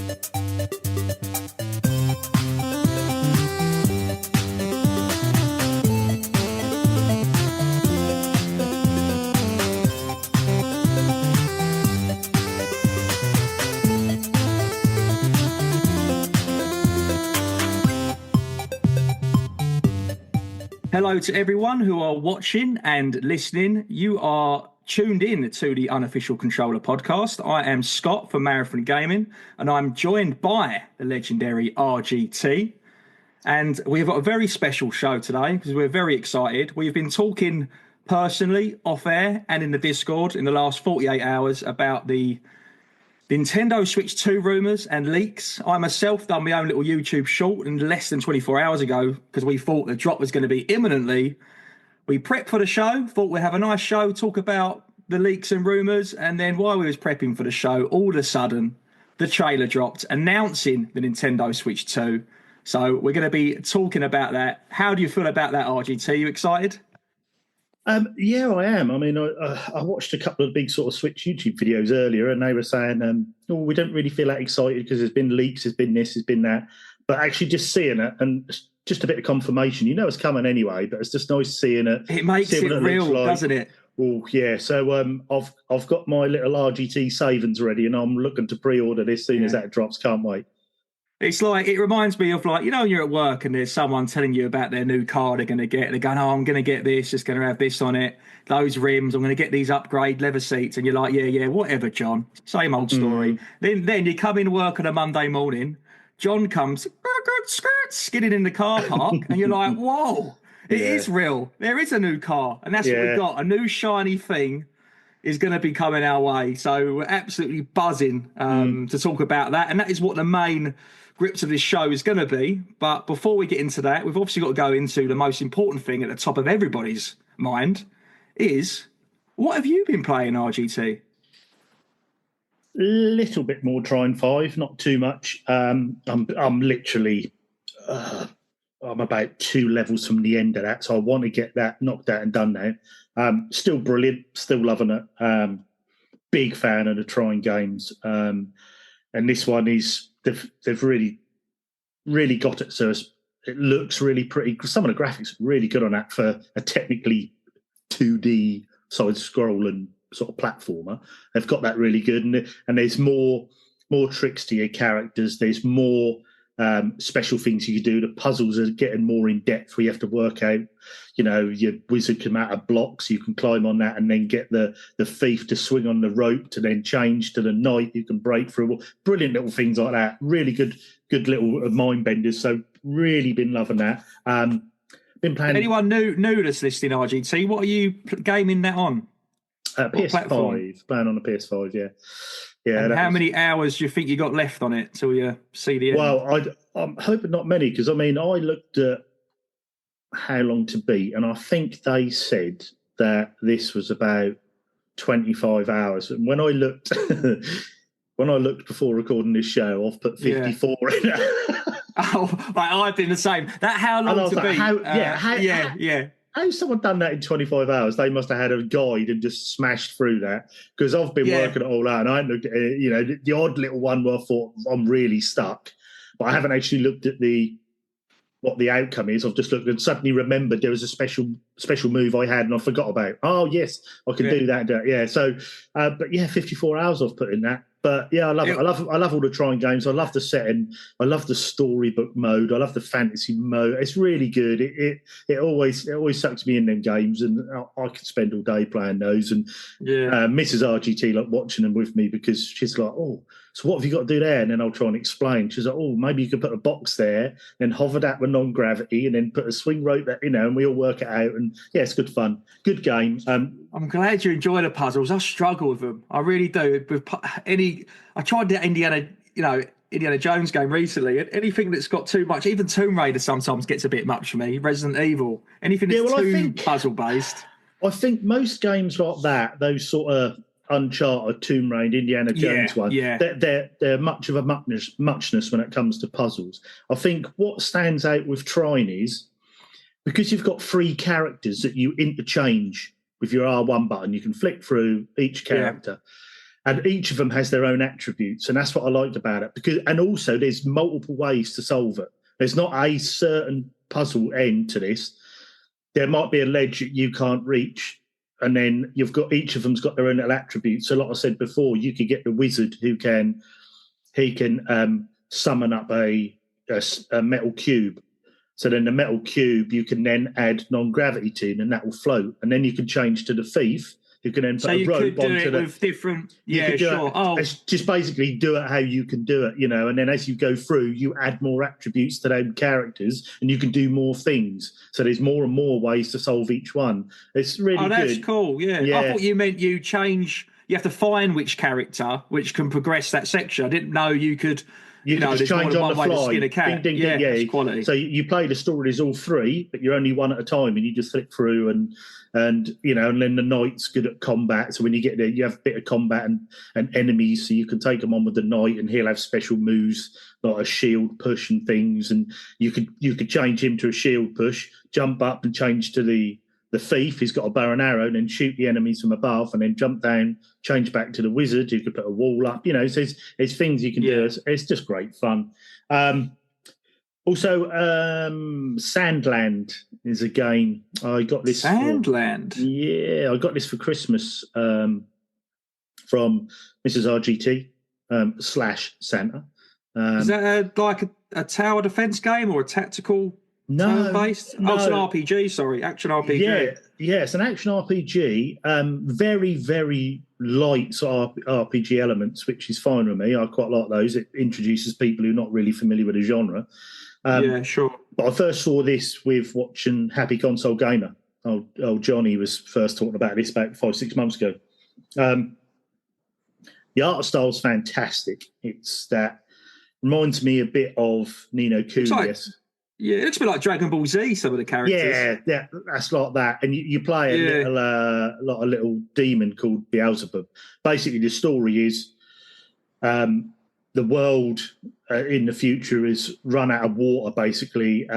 Hello to everyone who are watching and listening. You are tuned in to the Unofficial Controller podcast. I am Scott from Marathon Gaming, and I'm joined by the legendary RGT. And we've got a very special show today because we're very excited. We've been talking personally, off air, and in the Discord in the last 48 hours about the Nintendo Switch 2 rumours and leaks. I myself done my own little YouTube short in less than 24 hours ago because we thought the drop was going to be imminently. We prepped for the show, thought we'd have a nice show, talk about the leaks and rumours, and then while we was prepping for the show, all of a sudden, the trailer dropped announcing the Nintendo Switch 2. So we're going to be talking about that. How do you feel about that, RGT? Are you excited? Yeah, I am. I mean, I watched a couple of big sort of Switch YouTube videos earlier, and they were saying, we don't really feel that excited because there's been leaks, there's been this, there's been that. But actually just seeing it and just a bit of confirmation, you know it's coming anyway, but it's just nice seeing it. It makes it real, like. Doesn't it? Oh, yeah. So I've got my little RGT savings ready, and I'm looking to pre-order this soon as that drops. Can't wait. It's like, it reminds me of, like, you know, when you're at work and there's someone telling you about their new car they're going to get. They're going, oh, I'm going to get this. It's going to have this on it. Those rims. I'm going to get these upgrade leather seats. And you're like, yeah, whatever, John. Same old story. Then you come in work on a Monday morning. John comes skidding in the car park. And you're like, whoa, it is real. There is a new car. And that's what we've got. A new shiny thing is going to be coming our way. So we're absolutely buzzing to talk about that. And that is what the main grips of this show is going to be. But before we get into that, we've obviously got to go into the most important thing at the top of everybody's mind is, what have you been playing, RGT? A little bit more Trine 5, not too much. I'm literally I'm about 2 levels from the end of that, so I want to get that knocked out and done now. Still brilliant, still loving it. Big fan of the Trine games, and this one is they've really got it. So it looks really pretty. Some of the graphics are really good on that for a technically 2D side scrolling sort of platformer. They've got that really good, and there's more tricks to your characters. There's more special things you can do. The puzzles are getting more in depth where you have to work out, you know, your wizard come out of blocks, you can climb on that and then get the thief to swing on the rope to then change to the knight you can break through. Brilliant little things like that. Really good little mind benders. So really been loving that. Been playing. Anyone new to this listing, RGT? What are you gaming that on? PS5. Playing on the PS5, yeah. Yeah, and how many hours do you think you got left on it till you see the end? Well, I'm hoping not many, because I mean, I looked at how long to beat, and I think they said that this was about 25 hours. And when I looked, before recording this show, I've put 54 in it. Oh, like I've been the same. That how long to beat? How's someone done that in 25 hours? They must have had a guide and just smashed through that, because I've been working it all out, and I haven't looked at it, you know, the odd little one where I thought I'm really stuck, but I haven't actually looked at what the outcome is. I've just looked and suddenly remembered there was a special move I had and I forgot about. Oh yes, I can do that. Yeah. So, but yeah, 54 hours I've put in that. But yeah, I love it. I love all the Trine games. I love the setting. I love the storybook mode. I love the fantasy mode. It's really good. It always sucks me in them games, and I could spend all day playing those. And Mrs. RGT like watching them with me, because she's like, oh, so what have you got to do there? And then I'll try and explain. She's like, oh, maybe you could put a box there, then hover that with non-gravity, and then put a swing rope there, you know, and we all work it out. And yeah, it's good fun. Good game. I'm glad you enjoy the puzzles. I struggle with them. I really do. I tried the Indiana Jones game recently, and anything that's got too much, even Tomb Raider sometimes gets a bit much for me. Resident Evil, anything that's too puzzle based. I think most games like that, those sort of Uncharted, Tomb Raider, Indiana Jones one, they're much of a muchness when it comes to puzzles. I think what stands out with Trine is, because you've got 3 characters that you interchange with your R1 button, you can flick through each character. and each of them has their own attributes, and that's what I liked about it. And also there's multiple ways to solve it. There's not a certain puzzle end to this. There might be a ledge that you can't reach, and then you've got each of them's got their own little attributes. So, like I said before, you could get the wizard who can summon up a metal cube. So then the metal cube you can then add non-gravity to, and that will float. And then you can change to the thief, who can then put a rope onto the... with different... Yeah, sure. It's just basically do it how you can do it, and then as you go through, you add more attributes to those characters, and you can do more things. So there's more and more ways to solve each one. It's really good. Oh, that's cool, yeah. I thought you meant you have to find which character, which can progress that section. I didn't know you could... You can just change on the fly. Ding, ding, yeah, it's quality. So you play the stories all three, but you're only one at a time, and you just flick through, and then the knight's good at combat. So when you get there, you have a bit of combat and enemies, so you can take them on with the knight, and he'll have special moves like a shield push and things. And you could change him to a shield push, jump up and change to the thief. He's got a bow and arrow, and then shoot the enemies from above, and then jump down, change back to the wizard who could put a wall up. So there's things you can do. It's just great fun. Also, Sandland is a game. I got this. Sandland? I got this for Christmas from Mrs. RGT / Santa. Is that like a tower defense game or a tactical? No, based. No. Oh, it's an RPG. Sorry, action RPG. Yeah, it's an action RPG. Very, very light sort of RPG elements, which is fine with me. I quite like those. It introduces people who are not really familiar with the genre. Yeah, sure. But I first saw this with watching Happy Console Gamer. Oh, Johnny was first talking about this about 5-6 months ago. The art style's fantastic. Reminds me a bit of Ni no Kuni. Yeah, it looks a bit like Dragon Ball Z, some of the characters. Yeah, that's like that. And you play a little demon called Beelzebub. Basically, the story is the world in the future is run out of water, basically.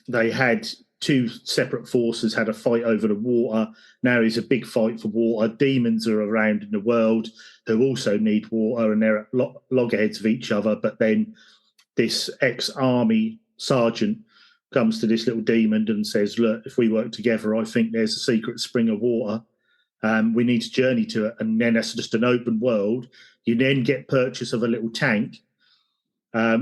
They had two separate forces had a fight over the water. Now there's a big fight for water. Demons are around in the world who also need water, and they're at loggerheads of each other. But then this ex-army sergeant comes to this little demon and says, look, if we work together, I think there's a secret spring of water. We need to journey to it. And then that's just an open world. You then get purchase of a little tank,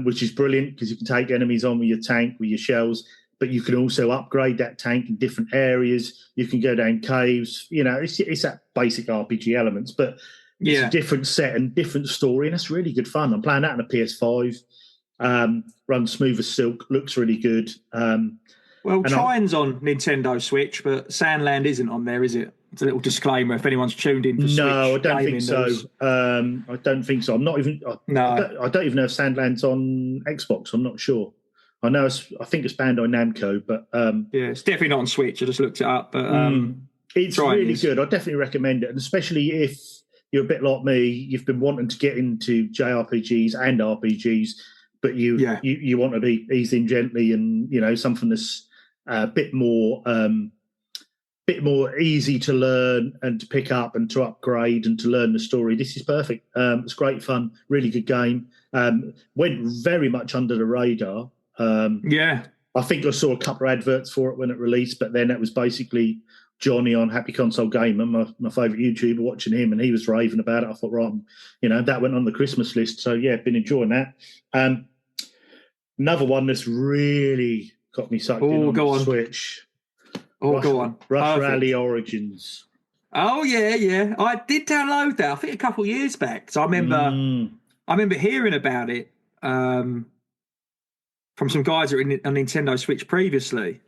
which is brilliant because you can take enemies on with your tank, with your shells, but you can also upgrade that tank in different areas. You can go down caves. It's that basic RPG elements, but it's a different set and different story, and that's really good fun. I'm playing that on a PS5. Runs smooth as silk, looks really good. Trine's on Nintendo Switch, but Sandland isn't on there, is it? It's a little disclaimer if anyone's tuned in for Switch. No, I don't think so. I don't think so. I'm not even. I don't even know if Sandland's on Xbox. I'm not sure. I know. I think it's banned on Namco, but it's definitely not on Switch. I just looked it up, but it's really good. I definitely recommend it, and especially if you're a bit like me, you've been wanting to get into JRPGs and RPGs. But you want to be eased in gently, and something that's a bit more easy to learn and to pick up and to upgrade and to learn the story. This is perfect. It's great fun, really good game. Went very much under the radar. I think I saw a couple of adverts for it when it released, but then it was basically Johnny on Happy Console Gamer, my favourite YouTuber, watching him, and he was raving about it. I thought, right, that went on the Christmas list. So been enjoying that. Another one that's really got me sucked in on the Switch. Go on. Rush Rally Origins. Oh, yeah. I did download that, I think, a couple of years back. So I remember hearing about it from some guys that were on Nintendo Switch previously.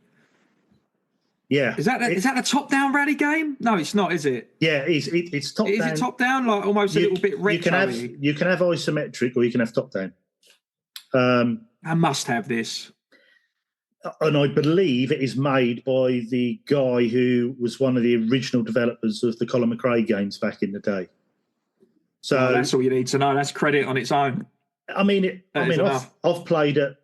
Yeah. Is that a top-down rally game? No, it's not, is it? Yeah, it's top-down. Is it top-down, like almost a little bit retro-y? You can have isometric or you can have top-down. I must have this. And I believe it is made by the guy who was one of the original developers of the Colin McRae games back in the day. So that's all you need to know. That's credit on its own. I've played it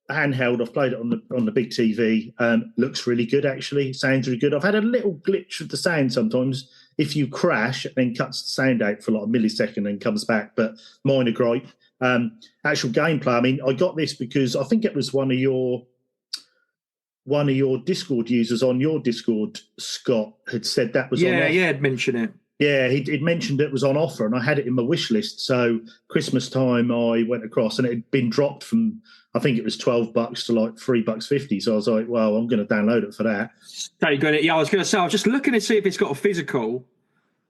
handheld. I've played it on the big TV. Looks really good, actually. Sounds really good. I've had a little glitch with the sound sometimes. if you crash, it then cuts the sound out for like a millisecond and comes back. But minor gripe. Actual gameplay. I mean, I got this because I think it was one of your Discord users on your Discord, Scott, had said that was on offer. Yeah, I'd mention it. Yeah, he'd mentioned it was on offer, and I had it in my wish list. So Christmas time, I went across, and it had been dropped from, I think it was $12 to like $3.50. So I was like, well, I'm going to download it for that. Very good. Yeah, I was going to say, I was just looking to see if it's got a physical.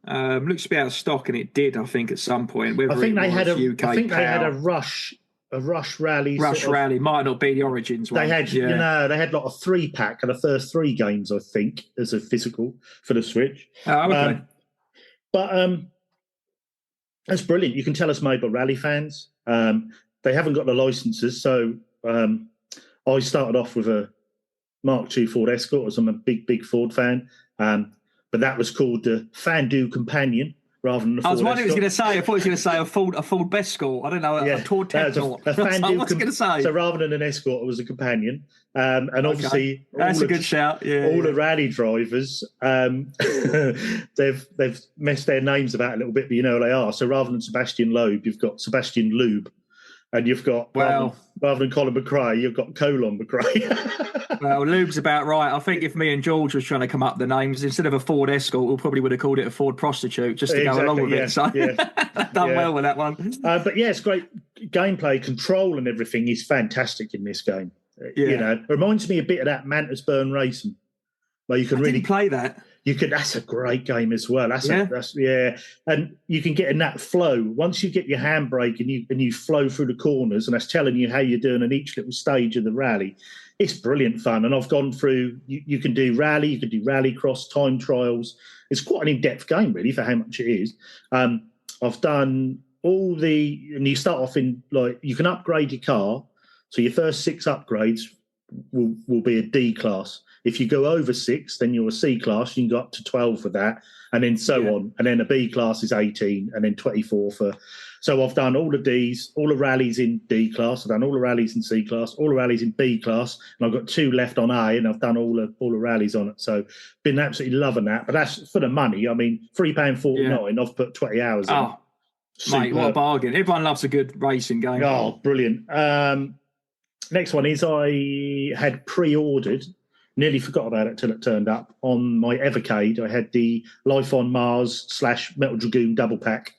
Looks to be out of stock, and it did, I think, at some point. I think they had they had a rush rally. Rally might not be the Origins one. They had, they had like a 3-pack of the first 3 games, I think, as a physical for the Switch. Oh, okay. But that's brilliant. You can tell us made by rally fans. They haven't got the licenses, so I started off with a Mark II Ford Escort, as I'm a big Ford fan. But that was called the Fandu Companion rather than the Ford I was wondering what he was Escort. going to say. I thought he was going to say a Ford Escort. I don't know, a Ford Technor. I was going to say. So rather than an Escort, it was a companion. And obviously, that's a good shout. Yeah, all the rally drivers, they've messed their names about a little bit, but you know who they are. So rather than Sebastian Loeb, you've got Sebastian Lube. And you've got, rather than Colin McRae, you've got Colon McRae. Well, Lube's about right. I think if me and George was trying to come up with the names, instead of a Ford Escort, we probably would have called it a Ford Prostitute, just to go along with it. So done well with that one. But yeah, it's great. Gameplay, control and everything is fantastic in this game. Yeah. You know, it reminds me a bit of that Mantis Burn Racing, where you can really play that. That's a great game as well. And you can get in that flow once you get your handbrake and you flow through the corners, and that's telling you how you're doing in each little stage of the rally. It's brilliant fun, and I've gone through. You can do rally, you can do rallycross, time trials. It's quite an in-depth game, really, for how much it is. I've done and you start off in like you can upgrade your car. So your first 6 upgrades will be a D class. If you go over 6, then you're a C class. You can go up to 12 for that, and then on. And then a B class is 18, and then 24 for. So I've done all the Ds, all the rallies in D class. I've done all the rallies in C class, all the rallies in B class, and I've got 2 left on A, and I've done all the rallies on it. So been absolutely loving that. But that's for the money. I mean, £3.49. I've put 20 hours in. Oh, mate, what a bargain! Everyone loves a good racing game. Oh, brilliant. Next one is I had pre-ordered, nearly forgot about it till it turned up, on my Evercade. I had the Life on Mars / Metal Dragoon double pack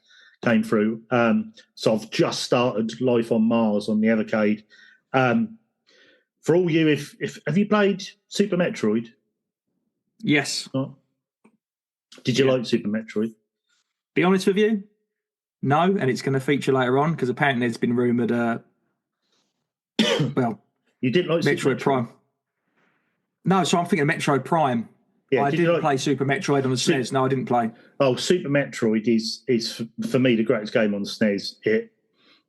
came through. So I've just started Life on Mars on the Evercade. For all you, if have you played Super Metroid? Yes. Oh. Did you like Super Metroid? Be honest with you, no, and it's going to feature later on because apparently there's been rumoured well, you didn't like Metroid Prime. No, so I'm thinking of Metroid Prime. Yeah, I didn't play Super Metroid on the SNES. No, I didn't play. Oh, Super Metroid is for me the greatest game on the SNES.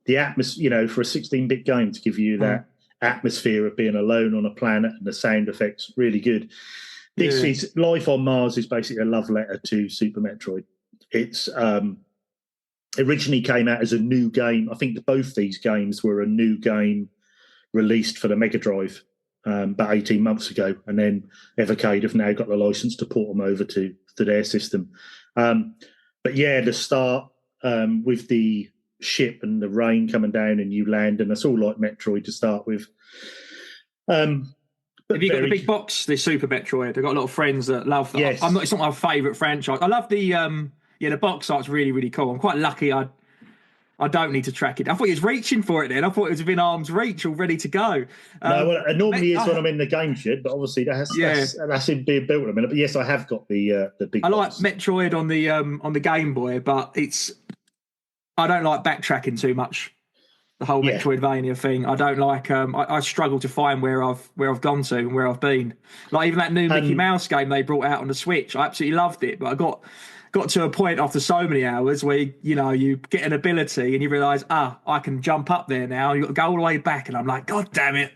The atmosphere, for a 16-bit game to give you that atmosphere of being alone on a planet and the sound effects, really good. This is Life on Mars is basically a love letter to Super Metroid. It's originally came out as a new game. I think both these games were a new game released for the Mega Drive about 18 months ago, and then Evercade have now got the license to port them over to their system. But yeah, the start with the ship and the rain coming down and you land, and it's all like Metroid to start with. Have you got the big box, the Super Metroid? I've got a lot of friends that love that. Yes. It's not my favourite franchise. I love the box art's really, really cool. I'm quite lucky I don't need to track it. I thought he was reaching for it then. I thought it was within arm's reach, all ready to go. It normally is when I'm in the game shed, but obviously that's in being built in a minute. But yes, I have got the big box. Like Metroid on the Game Boy, but I don't like backtracking too much. The whole Metroidvania thing. I don't like. I struggle to find where I've gone to and where I've been. Like even that new Mickey Mouse game they brought out on the Switch, I absolutely loved it. But I got to a point after so many hours where you get an ability and you realise, I can jump up there now. You got to go all the way back, and I'm like, God damn it!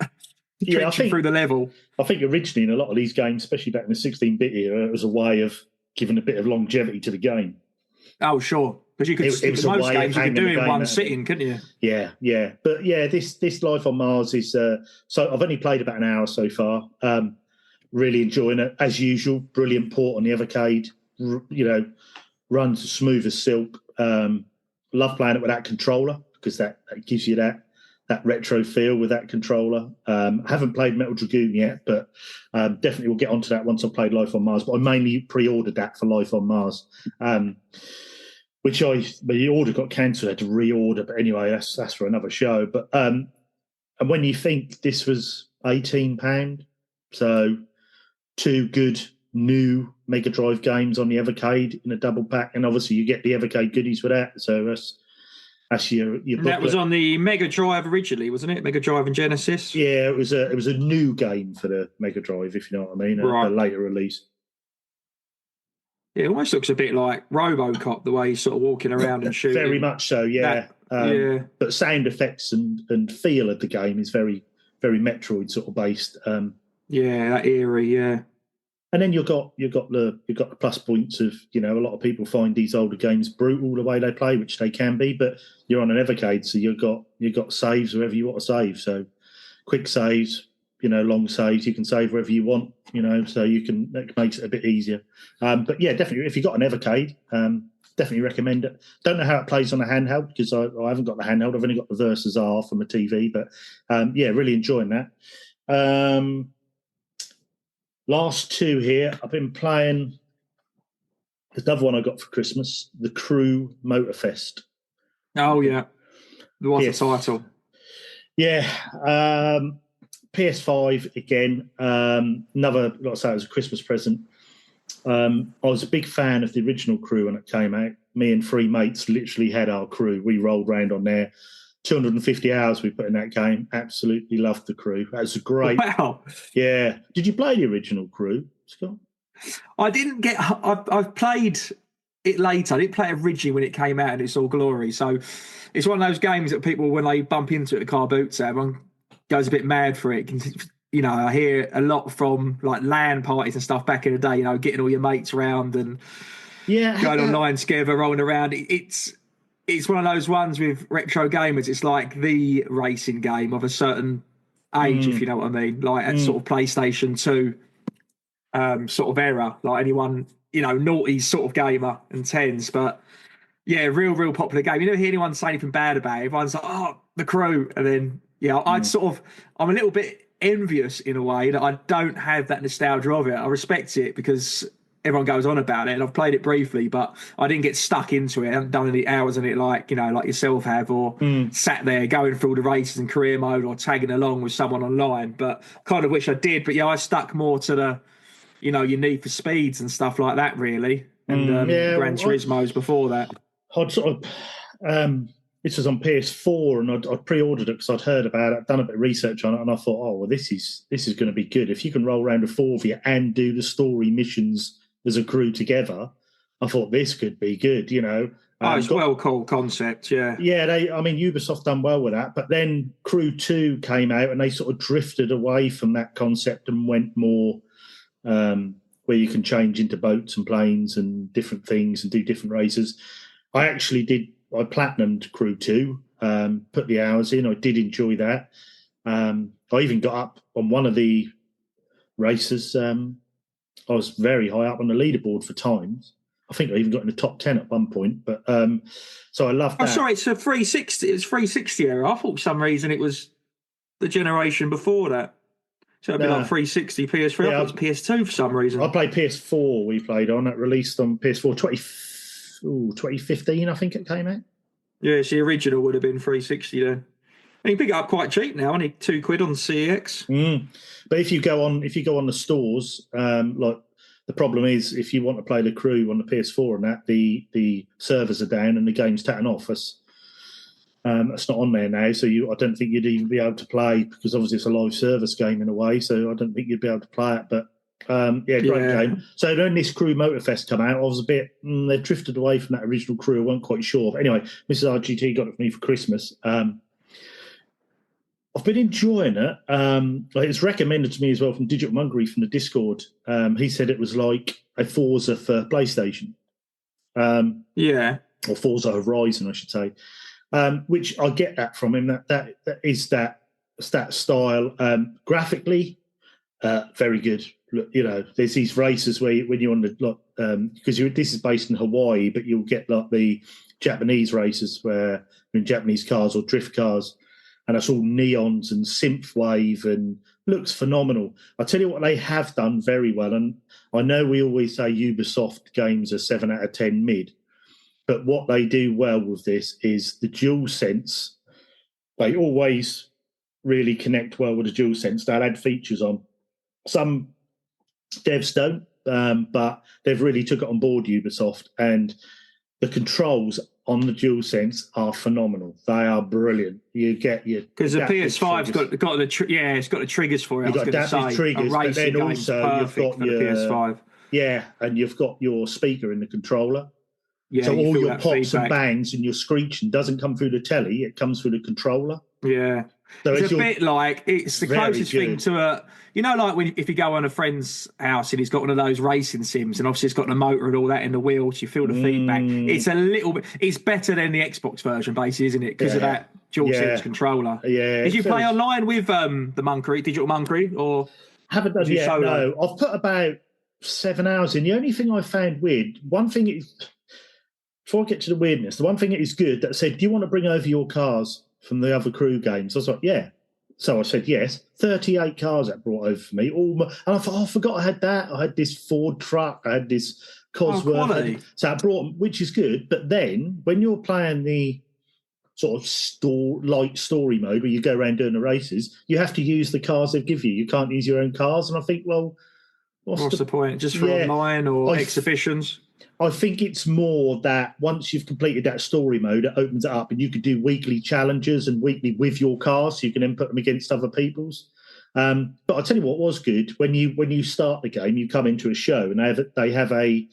Trenching through the level. I think originally in a lot of these games, especially back in the 16-bit era, it was a way of giving a bit of longevity to the game. Oh, sure. Because you could, most games you could do in one sitting, couldn't you? Yeah. But yeah, this Life on Mars is so I've only played about an hour so far. Really enjoying it as usual. Brilliant port on the Evercade. runs as smooth as silk. Love playing it with that controller because that gives you that retro feel with that controller. Haven't played Metal Dragoon yet, but definitely will get onto that once I've played Life on Mars. But I mainly pre-ordered that for Life on Mars, which the order got cancelled. I had to reorder. But anyway, that's for another show. But and when you think this was £18, so 2 good new Mega Drive games on the Evercade in a double pack, and obviously you get the Evercade goodies with that. So that's your and that was on the Mega Drive originally, wasn't it? Mega Drive and Genesis. Yeah, it was a new game for the Mega Drive, if you know what I mean. Right. A later release. Yeah, it almost looks a bit like RoboCop, the way he's sort of walking around and shooting. Very much so, yeah. Yeah. But sound effects and feel of the game is very, very Metroid sort of based. Yeah, that eerie, yeah. And then you've got the plus points of, a lot of people find these older games brutal the way they play, which they can be, but you're on an Evercade, so you've got saves wherever you want to save. So quick saves, long saves, you can save wherever you want, so that makes it a bit easier. But yeah, definitely if you've got an Evercade, definitely recommend it. Don't know how it plays on a handheld because I haven't got the handheld. I've only got the Versus R from a TV, but yeah, really enjoying that. Last 2 here, I've been playing another one I got for Christmas, the Crew Motorfest. Oh, yeah. What's the title? Yeah. PS5 again. Another, like I say, it was a Christmas present. I was a big fan of the original Crew when it came out. Me and 3 mates literally had our Crew. We rolled around on there. 250 hours we put in that game. Absolutely loved the Crew. That was a great. Wow. Yeah. Did you play the original Crew, Scott? I didn't get. I've played it later. I didn't play it originally when it came out in its all glory. So it's one of those games that people, when they bump into it, the car boots out, everyone goes a bit mad for it. I hear a lot from like LAN parties and stuff back in the day. Getting all your mates around and going online together, rolling around. It's one of those ones with retro gamers. It's like the racing game of a certain age, if you know what I mean. Like at sort of PlayStation 2 sort of era. Like anyone, naughty sort of gamer and 10s. But yeah, real popular game. You never hear anyone say anything bad about it. Everyone's like, oh, the Crew. And then, I'm a little bit envious in a way that I don't have that nostalgia of it. I respect it because everyone goes on about it, and I've played it briefly, but I didn't get stuck into it. I haven't done any hours in it like yourself have, or sat there going through the races in career mode or tagging along with someone online. But kind of wish I did. But yeah, I stuck more to the, your Need for Speeds and stuff like that, really. And Gran Turismo's before that. I'd sort of, this was on PS4, and I'd pre-ordered it because I'd heard about it, done a bit of research on it, and I thought, oh, well, this is going to be good. If you can roll around with 4 of you and do the story missions as a crew together, I thought this could be good, It's well cool concept, yeah. Yeah, Ubisoft done well with that, but then Crew 2 came out and they sort of drifted away from that concept and went more where you can change into boats and planes and different things and do different races. I platinumed Crew 2, put the hours in. I did enjoy that. I even got up on one of the races. I was very high up on the leaderboard for times. I think I even got in the top 10 at one point. But so I love that. Oh, sorry, it's a 360. It's 360 era. I thought for some reason it was the generation before that. So it'd be like 360 PS3. Yeah, I thought it was PS2 for some reason. I played PS4. We played on it. Released on PS4 2015. I think it came out. Yeah, so the original would have been 360 then. And you can pick it up quite cheap now. Only £2 on CX. But if you go on the stores, like the problem is if you want to play the Crew on the PS4 and that, the servers are down and the game's taken off. That's not on there now, so I don't think you'd even be able to play, because obviously it's a live service game in a way, so I don't think you'd be able to play it. But great game. So when this Crew Motorfest come out, I was a bit, they drifted away from that original Crew. I wasn't quite sure. But anyway, Mrs. RGT got it for me for Christmas. I've been enjoying it. It's recommended to me as well from Digital Mongery from the Discord. He said it was like a Forza for PlayStation. Or Forza Horizon, I should say. Which I get that from him. That is that style. Graphically, very good. there's these races where when you're on the because this is based in Hawaii, but you'll get like the Japanese races where in Japanese cars or drift cars, and it's all neons and synthwave and looks phenomenal. I tell you what, they have done very well, and I know we always say Ubisoft games are 7 out of 10 mid, but what they do well with this is the DualSense. They always really connect well with the DualSense. They'll add features on. Some devs don't, but they've really took it on board, Ubisoft, and the controls on the DualSense are phenomenal. They are brilliant. You get your because the PS5's got it's got the triggers for it. You've got adaptive triggers, but then also you've got your PS5. Yeah, and you've got your speaker in the controller. Yeah, so all your pops feedback and bangs and your screeching doesn't come through the telly; it comes through the controller. Yeah. So it's a bit like it's the closest thing to a like if you go on a friend's house and he's got one of those racing sims and obviously it's got the motor and all that in the wheels, you feel the feedback. It's a little bit. It's better than the Xbox version, basically, isn't it? Because of that DualSense controller. Yeah. Did you play online with the Monkery, Digital Monkery, or haven't done yet? No, I've put about 7 hours in. The only thing I found weird, one thing is, before I get to the weirdness, the one thing that is good that said, "Do you want to bring over your cars from the other crew games?" I was like, "Yeah." So I said yes. 38 cars that brought over for me. And I thought, I forgot I had that. I had this Ford truck. I had this Cosworth. So I brought, which is good. But then when you're playing the sort of light story mode where you go around doing the races, you have to use the cars they give you. You can't use your own cars. And I think, well, what's the point? Just for online or exhibitions? I think it's more that once you've completed that story mode, it opens it up and you could do weekly challenges and weekly with your cars. So you can then put them against other people's. But I'll tell you what was good. When you start the game, you come into a show and they have a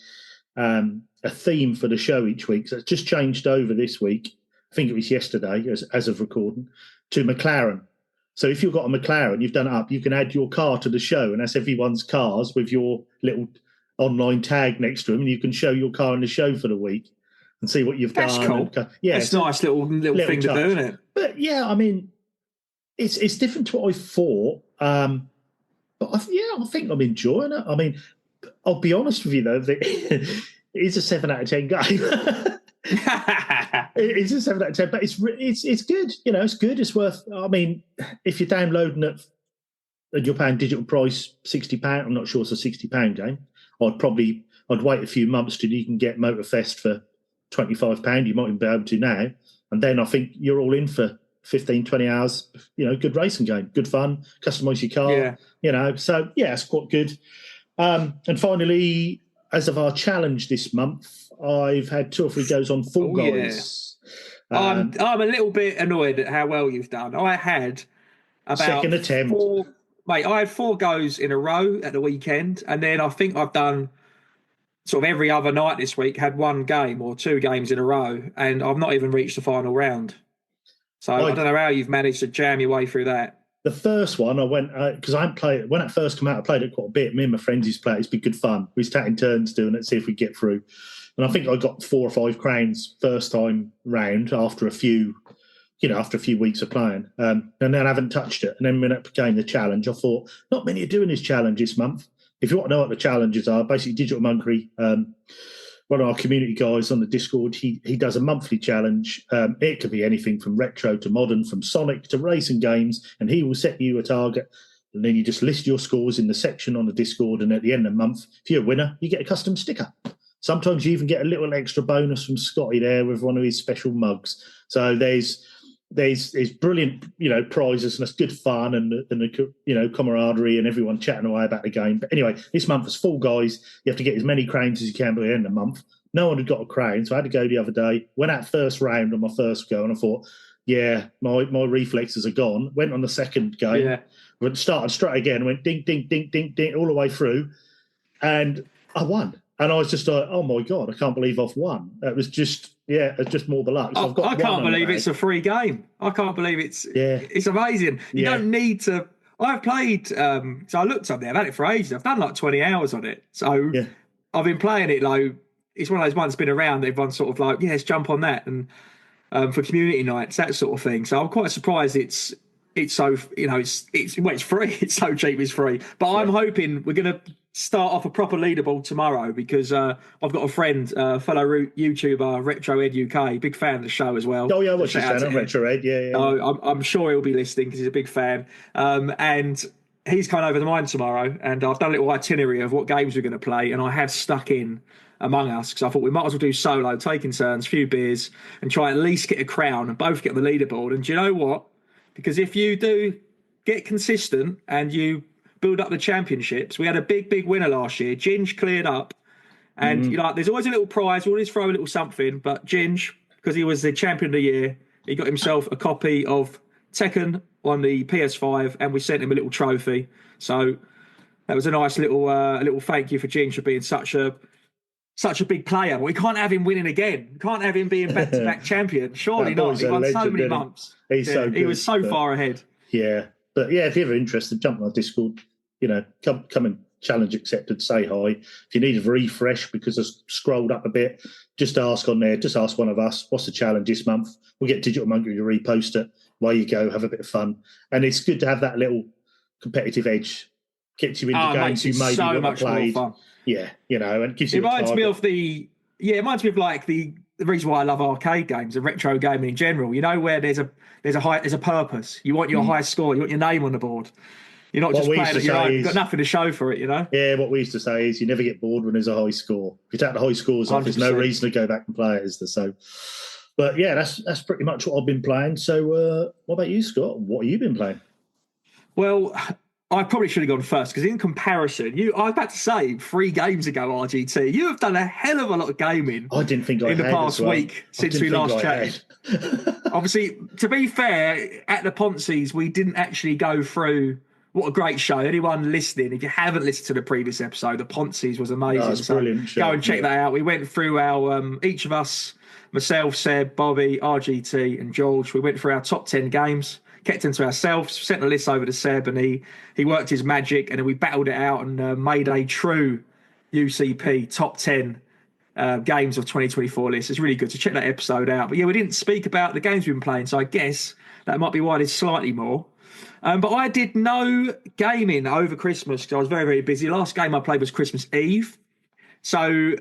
theme for the show each week. So it's just changed over this week. I think it was yesterday as of recording, to McLaren. So if you've got a McLaren, you've done it up, you can add your car to the show, and that's everyone's cars with your little online tag next to them, and you can show your car in the show for the week and see what you've done. That's cool. Yeah, it's a nice little thing touch to do, isn't it? But yeah, I mean, it's different to what I thought. But I think I'm enjoying it. I mean, I'll be honest with you though, it is a 7 out of 10 game. It's a 7 out of 10, but it's good. It's good. It's worth. I mean, if you're downloading it and you're paying digital price £60, I'm not sure it's a £60 game. I'd wait a few months till you can get Motorfest for £25. You might even be able to now, and then I think you're all in for 15, 20 hours. Good racing game, good fun. Customise your car. Yeah. So yeah, it's quite good. And finally, as of our challenge this month, I've had 2 or 3 goes on Fall Guys. Yeah. I'm a little bit annoyed at how well you've done. I had about second attempt. I had 4 goes in a row at the weekend, and then I think I've done sort of every other night this week, had 1 game or 2 games in a row, and I've not even reached the final round. So I don't know how you've managed to jam your way through that. The first one I went because I hadn't played it when it first came out. I played it quite a bit. Me and my friends used to play it. It's been good fun. We was taking turns doing it, see if we get through. And I think I got 4 or 5 crowns first time round after a few weeks of playing. And then I haven't touched it. And then when it became the challenge, I thought, not many are doing this challenge this month. If you want to know what the challenges are, basically Digital Monkery, one of our community guys on the Discord, he does a monthly challenge. It could be anything from retro to modern, from Sonic to racing games, and he will set you a target. And then you just list your scores in the section on the Discord, and at the end of the month, if you're a winner, you get a custom sticker. Sometimes you even get a little extra bonus from Scotty there with one of his special mugs. So there's brilliant, prizes, and it's good fun and the camaraderie and everyone chatting away about the game. But anyway, this month is Fall Guys. You have to get as many crowns as you can by the end of the month. No one had got a crown, so I had to go the other day. Went out first round on my first go, and I thought, yeah, my reflexes are gone. Went on the second game, started straight again, went ding, ding, ding, ding, ding, all the way through, and I won. And I was just like, oh my God, I can't believe I've won. It was just, it's just more the luck. So I can't believe it's a free game. I can't believe it's amazing. You don't need to. I've played, so I looked up there, I've had it for ages. I've done like 20 hours on it. So I've been playing it like, it's one of those ones that's been around. Everyone's sort of like, let's jump on that. And for community nights, that sort of thing. So I'm quite surprised it's it's so, it's free. It's so cheap, it's free. But I'm hoping we're going to start off a proper leaderboard tomorrow because I've got a friend, fellow YouTuber, Retro Ed UK, big fan of the show as well. Oh yeah, I watch his channel, Retro Ed. Yeah. I'm sure he'll be listening because he's a big fan. And he's coming over to mine tomorrow, and I've done a little itinerary of what games we're going to play, and I have stuck in Among Us because I thought we might as well do solo, taking turns, few beers, and try at least get a crown and both get on the leaderboard. And do you know what? Because if you do get consistent and you build up the championships, we had a big winner last year. Ginge cleared up, and there's always a little prize. We always throw a little something, but Ginge, because he was the champion of the year, he got himself a copy of Tekken on the PS5, and we sent him a little trophy. So that was a nice little thank you for Ginge for being such a big player. But we can't have him winning again. We can't have him being back-to-back champion. Surely not. He won so many months. He was so far ahead. Yeah. But yeah, if you're ever interested, jump on our Discord. Come and challenge accepted, say hi. If you need a refresh because I've scrolled up a bit, just ask on there. Just ask one of us, what's the challenge this month? We'll get Digital Monkey to repost it. While you go, have a bit of fun. And it's good to have that little competitive edge. Gets you into games you maybe so not played. More fun. Yeah, and it gives you it reminds me of the like the reason why I love arcade games and retro gaming in general. Where there's a purpose. You want your high score, you want your name on the board. You're not just playing at your own. You've got nothing to show for it, Yeah, what we used to say is you never get bored when there's a high score. If you take the high scores off, 100%. There's no reason to go back and play it, is there? So, but yeah, that's pretty much what I've been playing. So what about you, Scott? What have you been playing? Well, I probably should have gone first because in comparison, I was about to say 3 games ago, RGT, you have done a hell of a lot of gaming. I didn't think I in the past week since we last chatted. Obviously, to be fair, at the Ponzi's, we didn't actually go through. What a great show. Anyone listening, if you haven't listened to the previous episode, the Ponzi's was amazing. Oh, it's brilliant show. Go and check that out. We went through our, each of us, myself, Seb, Bobby, RGT and George, we went through our top 10 games, kept them to ourselves, sent the list over to Seb, and he worked his magic, and then we battled it out and made a true UCP top 10 games of 2024 list. It's really good, so check that episode out. But yeah, we didn't speak about the games we've been playing, so I guess that might be why there's slightly more. But I did no gaming over Christmas because I was very, very busy. The last game I played was Christmas Eve. So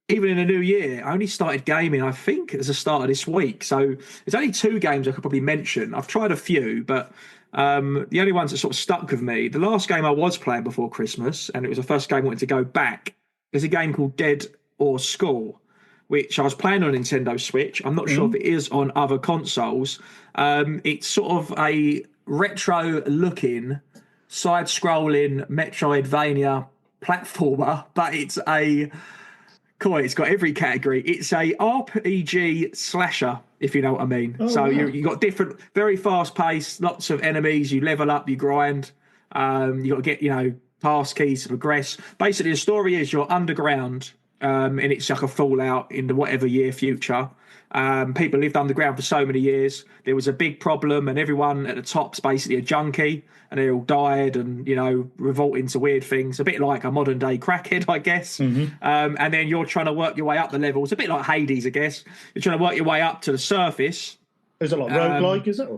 even in the new year, I only started gaming, I think, at the start of this week. So there's only 2 games I could probably mention. I've tried a few, but the only ones that sort of stuck with me, the last game I was playing before Christmas, and it was the first game I wanted to go back, is a game called Dead or School, which I was playing on Nintendo Switch. I'm not sure if it is on other consoles. It's sort of a retro-looking, side-scrolling Metroidvania platformer, but it's got every category. It's a RPG slasher, if you know what I mean. Oh, so wow. you got different, very fast-paced, lots of enemies. You level up, you grind. You got to get, pass keys to progress. Basically, the story is you're underground, and it's like a fallout in the whatever year future. People lived underground for so many years. There was a big problem, and everyone at the top's basically a junkie, and they all died and, revolt into weird things. A bit like a modern day crackhead, I guess. And then you're trying to work your way up the levels. A bit like Hades, I guess. You're trying to work your way up to the surface. Is it like roguelike, is it?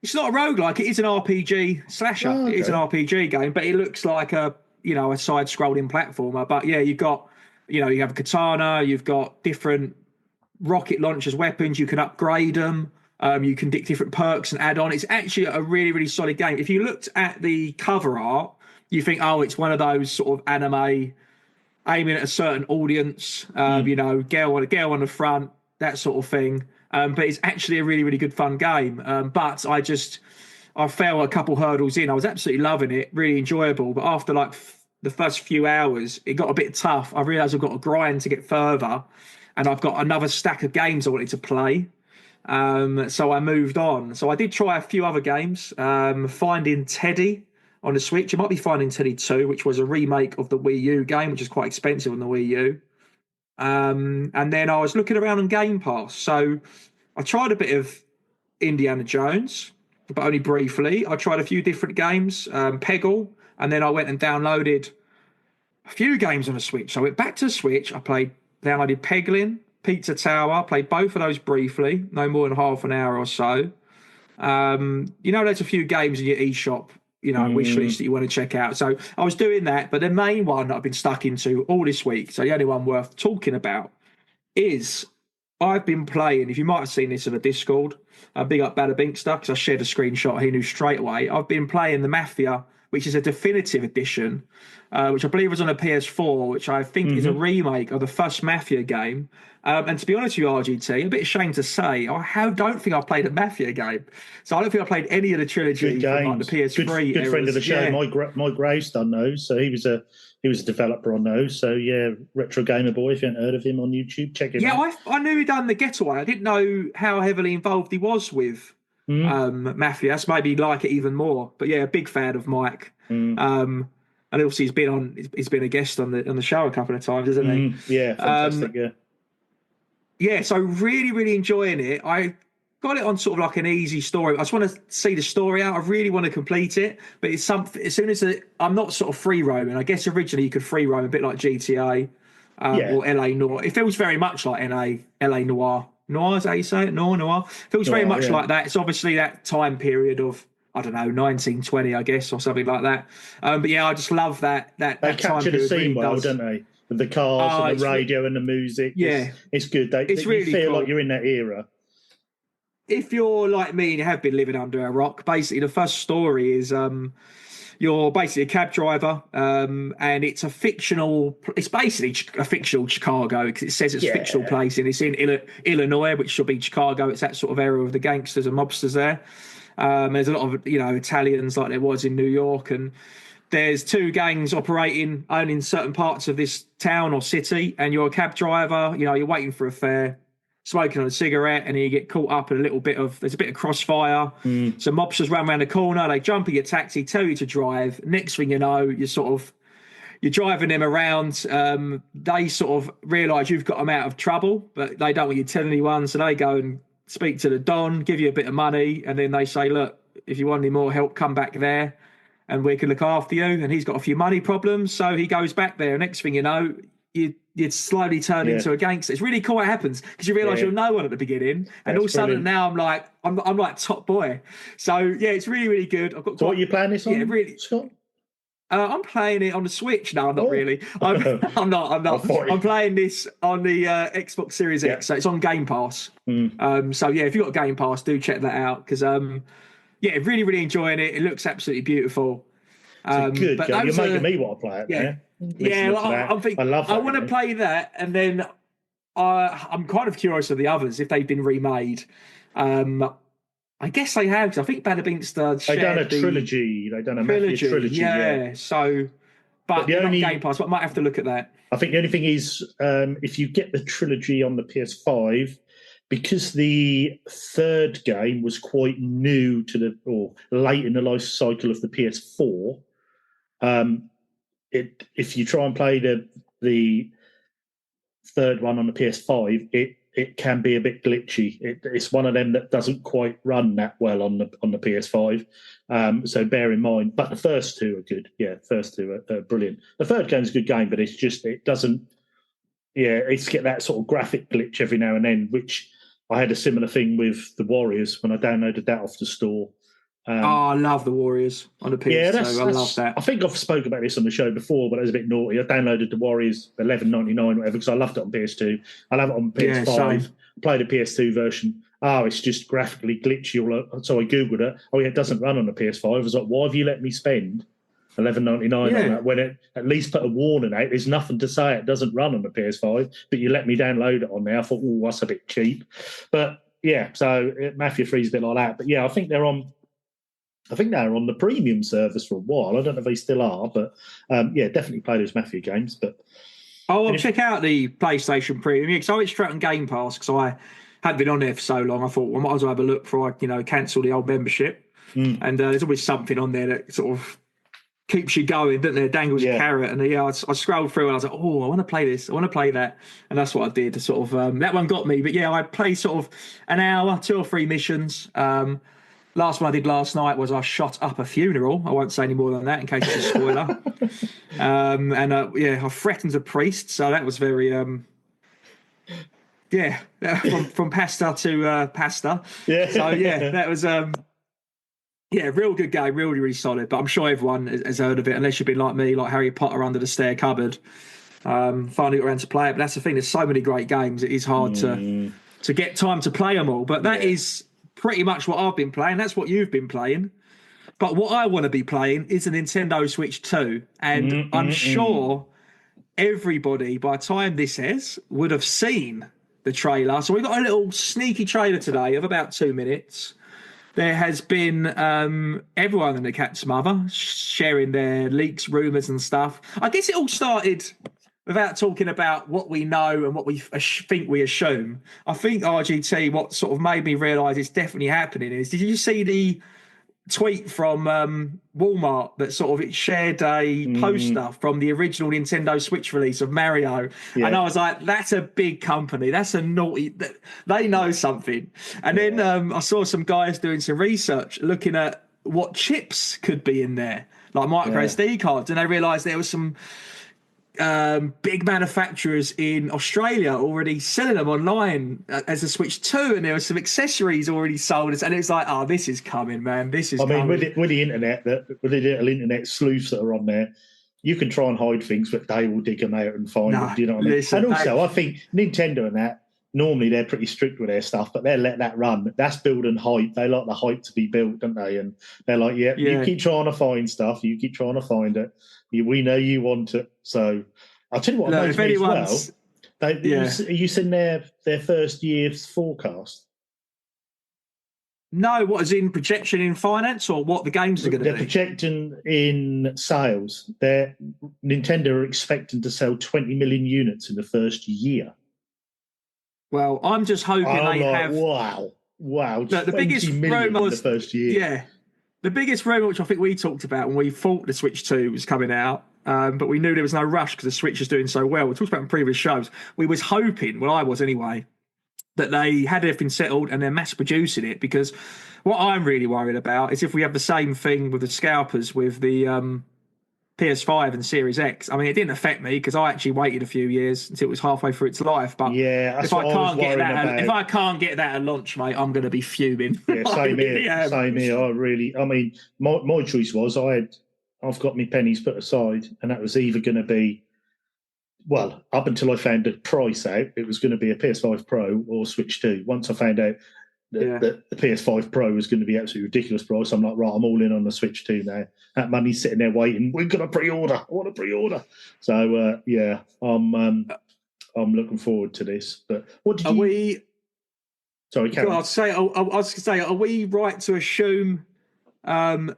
It's not a roguelike. It is an RPG slasher. Oh, okay. It is an RPG game, but it looks like a side-scrolling platformer. But yeah, you've got, you have a katana. You've got different rocket launchers, weapons. You can upgrade them. You can get different perks and add on. It's actually a really, really solid game. If you looked at the cover art, you think, oh, it's one of those sort of anime aiming at a certain audience. Girl on the front, that sort of thing. But it's actually a really, really good fun game. But I fell a couple hurdles in. I was absolutely loving it, really enjoyable. But after the first few hours, it got a bit tough. I realised I've got to grind to get further, and I've got another stack of games I wanted to play. So I moved on. So I did try a few other games. Finding Teddy on the Switch. It might be Finding Teddy 2, which was a remake of the Wii U game, which is quite expensive on the Wii U. And then I was looking around on Game Pass. So I tried a bit of Indiana Jones, but only briefly. I tried a few different games, Peggle, and then I went and downloaded a few games on the Switch. So I went back to the Switch. I downloaded Peglin, Pizza Tower, played both of those briefly, no more than half an hour or so. There's a few games in your eShop, wish list that you want to check out. So I was doing that, but the main one that I've been stuck into all this week, so the only one worth talking about, is I've been playing. If you might have seen this in the Discord, big up Bada Binkster, because I shared a screenshot. He knew straight away. I've been playing the Mafia, which is a definitive edition, which I believe was on a PS4, which I think is a remake of the first Mafia game. And to be honest with you, RGT, a bit ashamed to say, don't think I've played a Mafia game. So I don't think I played any of the trilogy from like the PS3. Good friend of the show, Mike Graves done those, so he was a developer on those. So yeah, Retro Gamer Boy. If you haven't heard of him on YouTube, check him out. Yeah, I knew he'd done the Getaway. I didn't know how heavily involved he was with Mafia. That's made me like it even more. But yeah, a big fan of Mike. And obviously he's been a guest on the show a couple of times, isn't he? Yeah, fantastic. Yeah, so really, really enjoying it. I got it on sort of like an easy story. I just want to see the story out. I really want to complete it, but it's something. As soon as I'm not sort of free roaming. I guess originally you could free roam a bit like GTA or LA Noir. It feels very much like LA Noir. Noir is how you say it? Noir. Feels very much like that. It's obviously that time period of, I don't know, 1920, I guess, or something like that. But yeah, I just love that they time capture period. the scene well, don't they? With the cars and the radio and the music. Yeah. It's good. It's really you feel cool. like you're in that era. If you're like me and you have been living under a rock, basically the first story is you're basically a cab driver, and it's basically a fictional Chicago, because it says it's a fictional place, and it's in Illinois, which should be Chicago. It's that sort of area of the gangsters and mobsters there. There's a lot of Italians like there was in New York, and there's two gangs operating only in certain parts of this town or city, and you're a cab driver. You're waiting for a fare, smoking on a cigarette, and then you get caught up in there's a bit of crossfire. So mobsters run around the corner, they jump in your taxi, tell you to drive. Next thing you know, you're driving them around. They sort of realise you've got them out of trouble, but they don't want you to tell anyone, so they go and speak to the Don, give you a bit of money, and then they say, look, if you want any more help, come back there and we can look after you. And he's got a few money problems, so he goes back there. Next thing you know, you'd slowly turn into a gangster. It's really cool what happens, because you realise you're no one at the beginning, and all of a sudden now I'm like top boy. So yeah, it's really, really good. So what are you playing this on? Yeah, really, Scott? I'm playing it on the Switch. No, I'm not really. I'm not. I'm playing this on the Xbox Series X, so it's on Game Pass. So yeah, if you've got Game Pass, do check that out, because really, really enjoying it. It looks absolutely beautiful. Good. But you're making me want to play it. I'm thinking, I love that. I want to play that, and then I'm kind of curious of the others if they've been remade. I guess they have, because I think Bada Binkster they've done a trilogy. They've done a Mafia trilogy. Yeah. So, but the only Game Pass, but I might have to look at that. I think the only thing is, if you get the trilogy on the PS5, because the third game was quite new or late in the life cycle of the PS4. If you try and play the third one on the PS5, it can be a bit glitchy. It's one of them that doesn't quite run that well on the PS5. So bear in mind. But the first two are good. Yeah, first two are brilliant. The third game's a good game, but it doesn't. Yeah, it's get that sort of graphic glitch every now and then, which I had a similar thing with the Warriors when I downloaded that off the store. I love the Warriors on the PS2. Yeah, I love that. I think I've spoken about this on the show before, but it was a bit naughty. I downloaded the Warriors $11.99 whatever, because I loved it on PS2. I love it on PS5. I played the PS2 version. It's just graphically glitchy. So I Googled it. It doesn't run on the PS5. I was like, why have you let me spend $11.99 on that when it at least put a warning out? There's nothing to say it doesn't run on the PS5, but you let me download it on there. I thought, that's a bit cheap. But yeah, so Mafia 3 is a bit like that. But yeah, I think they're on the premium service for a while. I don't know if they still are, but definitely play those Mafia games. But I'll check out the PlayStation Premium, because I went straight on Game Pass, because I hadn't been on there for so long. I thought, I might as well have a look before I cancel the old membership. And there's always something on there that sort of keeps you going, doesn't there? Dangles a carrot. And I scrolled through and I was like, I want to play this. I want to play that. And that's what I did. Sort of that one got me. But yeah, I played sort of an hour, 2 or 3 missions. Last one I did last night was I shot up a funeral. I won't say any more than that in case it's a spoiler. I threatened a priest, so that was very from pasta to pasta. Yeah. So yeah, that was Yeah, real good game, really, really solid. But I'm sure everyone has heard of it, unless you've been like me, like Harry Potter under the stair cupboard. Finally got around to play it, but that's the thing. There's so many great games. It is hard to get time to play them all. But that is pretty much what I've been playing. That's what you've been playing. But what I want to be playing is a Nintendo Switch 2, and I'm sure everybody, by the time this airs, would have seen the trailer. So we've got a little sneaky trailer today of about 2 minutes. There has been everyone in the cat's mother sharing their leaks, rumours and stuff. I guess it all started without talking about what we know and what we think we assume. I think, RGT, what sort of made me realise it's definitely happening is, did you see the tweet from Walmart that sort of it shared a poster from the original Nintendo Switch release of Mario, and I was like, that's a big company, that's a naughty, they know something. And then I saw some guys doing some research looking at what chips could be in there, like micro SD cards, and they realized there was some big manufacturers in Australia already selling them online as a Switch 2, and there were some accessories already sold, and it's like, oh, this is coming, man, this is coming. With the internet, with the little internet sleuths that are on there, you can try and hide things, but they will dig them out and find them. Do you know what I mean? Listen, and also, I think Nintendo and that, normally they're pretty strict with their stuff, but they'll let that run. That's building hype. They like the hype to be built, don't they? And they're like, you keep trying to find stuff. You keep trying to find it. We know you want it. So I'll tell you what, if anyone's... Are you seeing their first year's forecast? No, what is in projection in finance, or what the games are going to be? They're projecting in sales. Nintendo are expecting to sell 20 million units in the first year. Well, I'm just hoping have. Wow. The biggest rumor was in the first year. Yeah, the biggest rumor, which I think we talked about when we thought the Switch 2 was coming out, but we knew there was no rush because the Switch is doing so well. We talked about it in previous shows. We was hoping, well, I was anyway, that they had everything settled and they're mass producing it, because what I'm really worried about is if we have the same thing with the scalpers with the PS5 and Series X. I mean, it didn't affect me because I actually waited a few years until it was halfway through its life. But if I can't get that at launch, mate, I'm going to be fuming. Yeah, same here. My choice was I've got my pennies put aside, and that was either going to be, well, up until I found the price out, it was going to be a PS5 Pro or Switch 2. Once I found out that the PS5 Pro was going to be absolutely ridiculous price, I'm like, right, I'm all in on the Switch 2 now. That money's sitting there waiting. We're going to pre-order. I want to pre-order. So, I'm looking forward to this. But what did you... Sorry, Karen. I was going to say, are we right to assume obviously,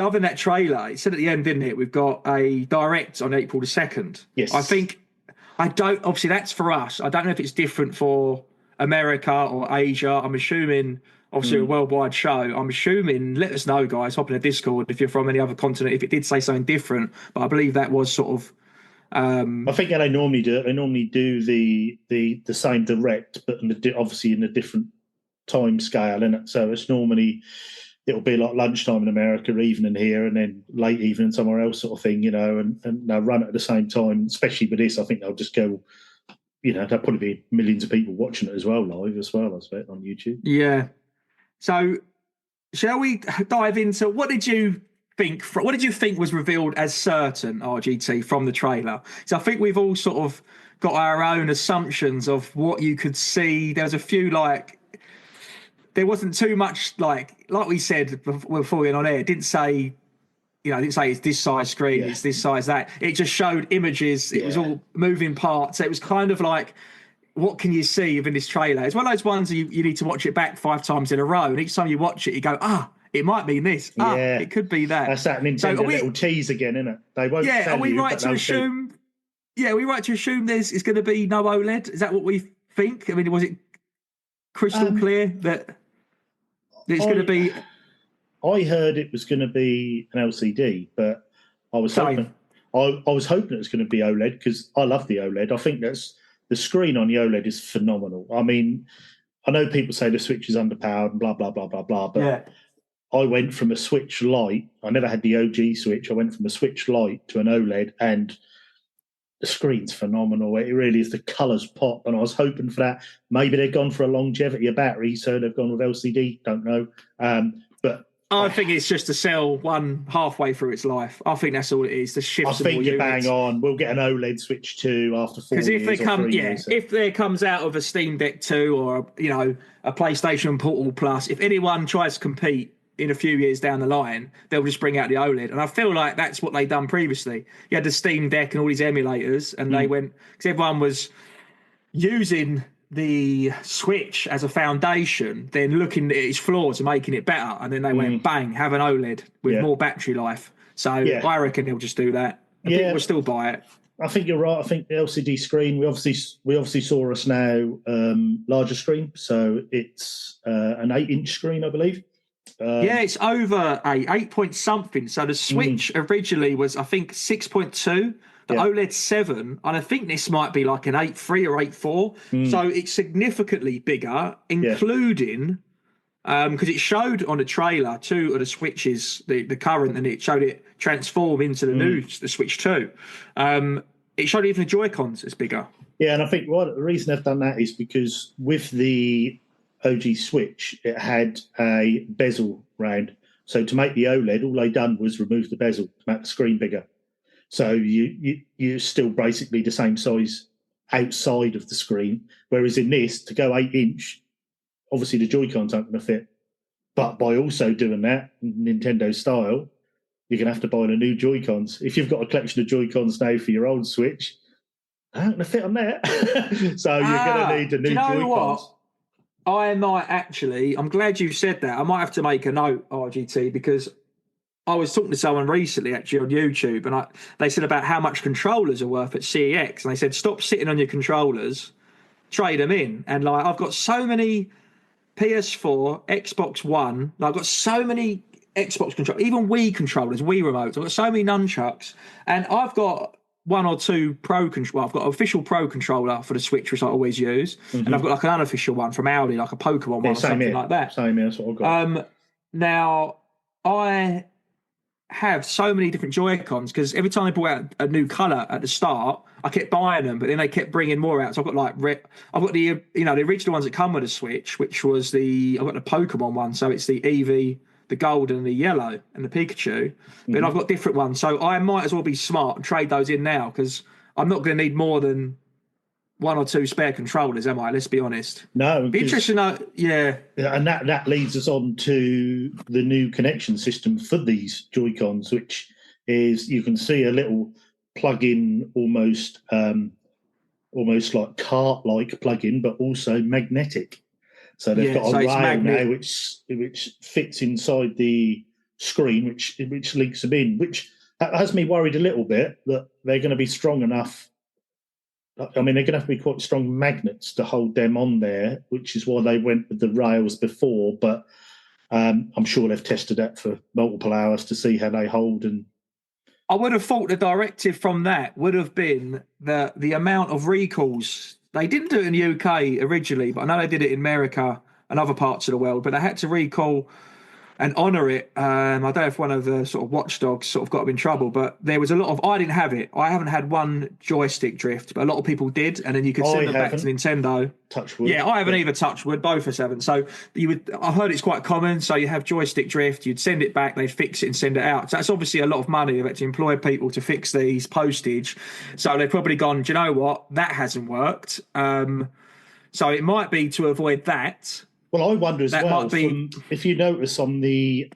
other than that trailer, it said at the end, didn't it? We've got a direct on April the 2nd. Yes. Obviously, that's for us. I don't know if it's different for America or Asia. I'm assuming, obviously, a worldwide show. I'm assuming, let us know, guys, hop in the Discord if you're from any other continent, if it did say something different. But I believe that was sort of... I think they normally do. They normally do the same direct, but obviously in a different time scale, innit? So it's normally... It'll be like lunchtime in America, evening here, and then late evening somewhere else, sort of thing, and they'll run it at the same time. Especially with this, I think they'll just go, there'll probably be millions of people watching it as well, live as well, I expect, on YouTube. Yeah. So, shall we dive into what did you think was revealed as certain, RGT, from the trailer? So I think we've all sort of got our own assumptions of what you could see. There was a few there wasn't too much like we said before we went on air. It didn't say, it's this size screen, it's this size that. It just showed images. It was all moving parts. So it was kind of like, what can you see within this trailer? It's one of those ones that you need to watch it back 5 times in a row, and each time you watch it, you go, it might mean this. It could be that. That's that Nintendo little tease again, isn't it? They won't. Yeah, are we right to assume? Yeah, are we right to assume it's going to be no OLED? Is that what we think? I mean, was it crystal clear that it's going to be? I heard it was going to be an LCD, but I was hoping it was going to be OLED because I love the OLED. I think the screen on the OLED is phenomenal. I mean, I know people say the Switch is underpowered and blah blah blah blah blah, but I went from a Switch Lite. I never had the OG Switch. I went from a Switch Lite to an OLED, and the screen's phenomenal. It really is. The colours pop, and I was hoping for that. Maybe they've gone for a longevity of battery, so they've gone with LCD. Don't know, but I think it's just to sell one halfway through its life. I think that's all it is. To shift I some think more you units. bang on. We'll get an OLED Switch 2 after 4 years. Because if there comes out of a Steam Deck 2 or a PlayStation Portal Plus, if anyone tries to compete in a few years down the line, they'll just bring out the OLED. And I feel like that's what they've done previously. You had the Steam Deck and all these emulators, and they went, because everyone was using the Switch as a foundation, then looking at its flaws and making it better. And then they went, bang, have an OLED with more battery life. So I reckon they'll just do that. People will still buy it. I think you're right. I think the LCD screen, we obviously saw us now larger screen. So it's an 8-inch screen, I believe. It's over 8 point something. So the Switch originally was, I think, 6.2. The OLED 7, and I think this might be like an 8.3 or 8.4. So it's significantly bigger, including because it showed on the trailer 2 of the Switches, the current, and it showed it transform into the Switch 2. It showed even the Joy-Cons is bigger. Yeah, and I think the reason they've done that is because with the OG Switch, it had a bezel round. So to make the OLED, all they done was remove the bezel to make the screen bigger. So you're still basically the same size outside of the screen. Whereas in this, to go 8-inch, obviously the Joy-Cons aren't going to fit. But by also doing that, Nintendo style, you're going to have to buy the new Joy-Cons. If you've got a collection of Joy-Cons now for your old Switch, they aren't going to fit on there. So you're going to need the new Joy-Cons. What? I might actually, I'm glad you said that. I might have to make a note, RGT, because I was talking to someone recently actually on YouTube, and they said about how much controllers are worth at CEX, and they said stop sitting on your controllers, trade them in. And like I've got so many PS4, Xbox One, I've got so many Xbox controllers, even Wii controllers, Wii remotes. I've got so many nunchucks, and I've got one or two pro control. Well, I've got an official pro controller for the Switch, which I always use, and I've got like an unofficial one from Audi, like a Pokemon one or something like that. Same here, that's what I've got. Now I have so many different Joy-Cons because every time they brought out a new color at the start, I kept buying them, but then they kept bringing more out. So I've got like I've got the the original ones that come with the Switch, which was I've got the Pokemon one, so it's the Eevee, the gold and the yellow and the Pikachu. But I've got different ones, so I might as well be smart and trade those in now because I'm not going to need more than one or two spare controllers, am I? Let's be honest. No, be interesting. And that leads us on to the new connection system for these Joy-Cons, which is you can see a little plug-in, almost like cart-like plug-in, but also magnetic. So they've got a rail now which fits inside the screen, which links them in, which has me worried a little bit that they're going to be strong enough. I mean, they're going to have to be quite strong magnets to hold them on there, which is why they went with the rails before. But I'm sure they've tested that for multiple hours to see how they hold. And I would have thought the directive from that would have been the amount of recalls. They didn't do it in the UK originally, but I know they did it in America and other parts of the world. But they had to recall and honour it. I don't know if one of the sort of watchdogs sort of got them in trouble, but there was a lot of. I didn't have it. I haven't had one joystick drift, but a lot of people did, and then you could send them back to Nintendo. Touch wood. Yeah, I haven't either touched wood. Both of us haven't. So I heard it's quite common. So you have joystick drift. You'd send it back. They'd fix it and send it out. So that's obviously a lot of money. They've had to employ people to fix these postage. So they've probably gone. Do you know what? That hasn't worked. So it might be to avoid that. Well, I wonder as well, if you notice on the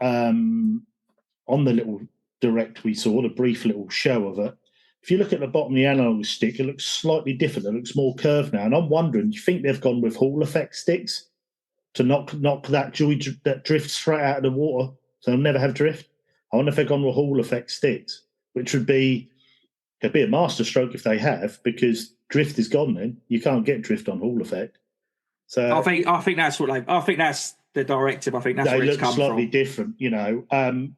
little direct we saw, the brief little show of it, if you look at the bottom of the analog stick, it looks slightly different. It looks more curved now. And I'm wondering, do you think they've gone with Hall effect sticks to knock that drift straight out of the water so they'll never have drift? I wonder if they've gone with Hall effect sticks, which would be a masterstroke if they have, because drift is gone then. You can't get drift on Hall effect. So I think that's I think that's the directive. I think that's where it's come from. They look slightly different,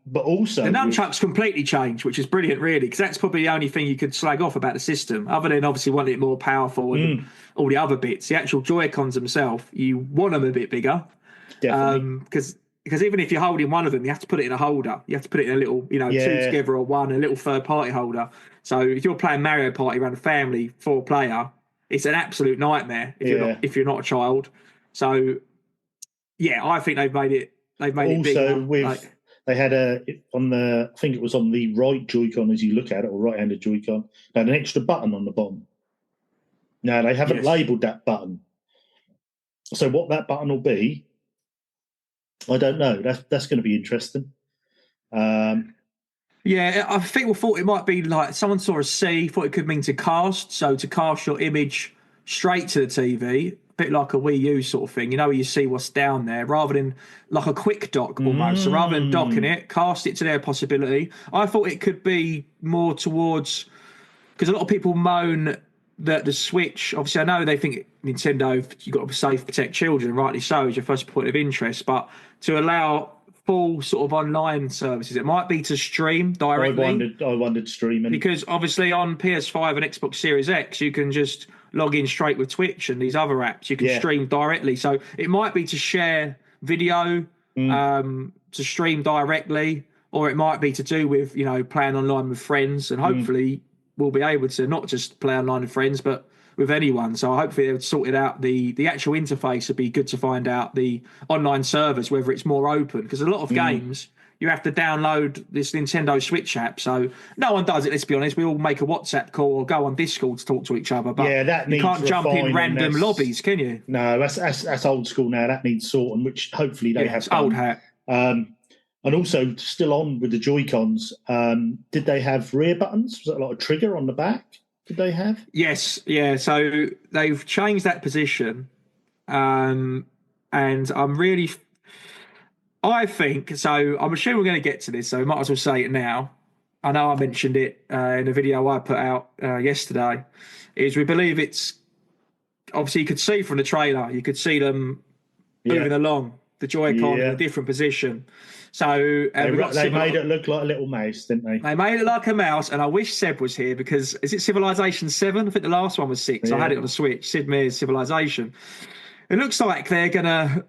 but also the nunchucks completely changed, which is brilliant, really, because that's probably the only thing you could slag off about the system, other than obviously wanting it more powerful and all the other bits. The actual Joy-Cons themselves, you want them a bit bigger, definitely, because because even if you're holding one of them, you have to put it in a holder. You have to put it in a little, two Yeah. together or one, a little third party holder. So if you're playing Mario Party around a family 4-player, it's an absolute nightmare if you're not a child. So yeah, I think they've made it. They've made it bigger. Also, they had I think it was on the right Joy-Con as you look at it, or right-handed Joy-Con, they had an extra button on the bottom. Now they haven't labelled that button, so what that button will be, I don't know. That's going to be interesting. Yeah, I think we thought it might be like someone saw a C, thought it could mean to cast, so to cast your image straight to the TV, a bit like a Wii U sort of thing. Where you see what's down there, rather than like a quick dock almost. So rather than docking it, cast it to their possibility. I thought it could be more towards, because a lot of people moan that the Switch, obviously I know they think Nintendo, you've got to be safe, protect children, rightly so, is your first point of interest, but to allow full sort of online services, it might be to stream directly. I wondered streaming, because obviously on PS5 and Xbox Series X you can just log in straight with Twitch and these other apps. You can stream directly, so it might be to share video, to stream directly, or it might be to do with playing online with friends, and hopefully we'll be able to not just play online with friends but with anyone. So hopefully they've sorted out the actual interface. Would be good to find out the online servers, whether it's more open, because a lot of games you have to download this Nintendo Switch app. So no one does it, let's be honest. We all make a WhatsApp call or go on Discord to talk to each other, but you can't jump in random lobbies, can you? No, that's old school now. That needs sorting, which hopefully they have done. Old hat. And also, still on with the Joy-Cons, did they have rear buttons? Was that like a trigger on the back? Did they have? Yes, yeah. So they've changed that position, and I think so. I'm sure we're going to get to this, so we might as well say it now. I know I mentioned it in a video I put out yesterday. Is we believe it's obviously you could see from the trailer, you could see them moving along the Joy-Con in a different position. So they made it look like a little mouse, didn't they? They made it like a mouse, and I wish Seb was here, because is it Civilization 7? I think the last one was 6. I had it on the Switch. Sid Meier's Civilization. It looks like they're gonna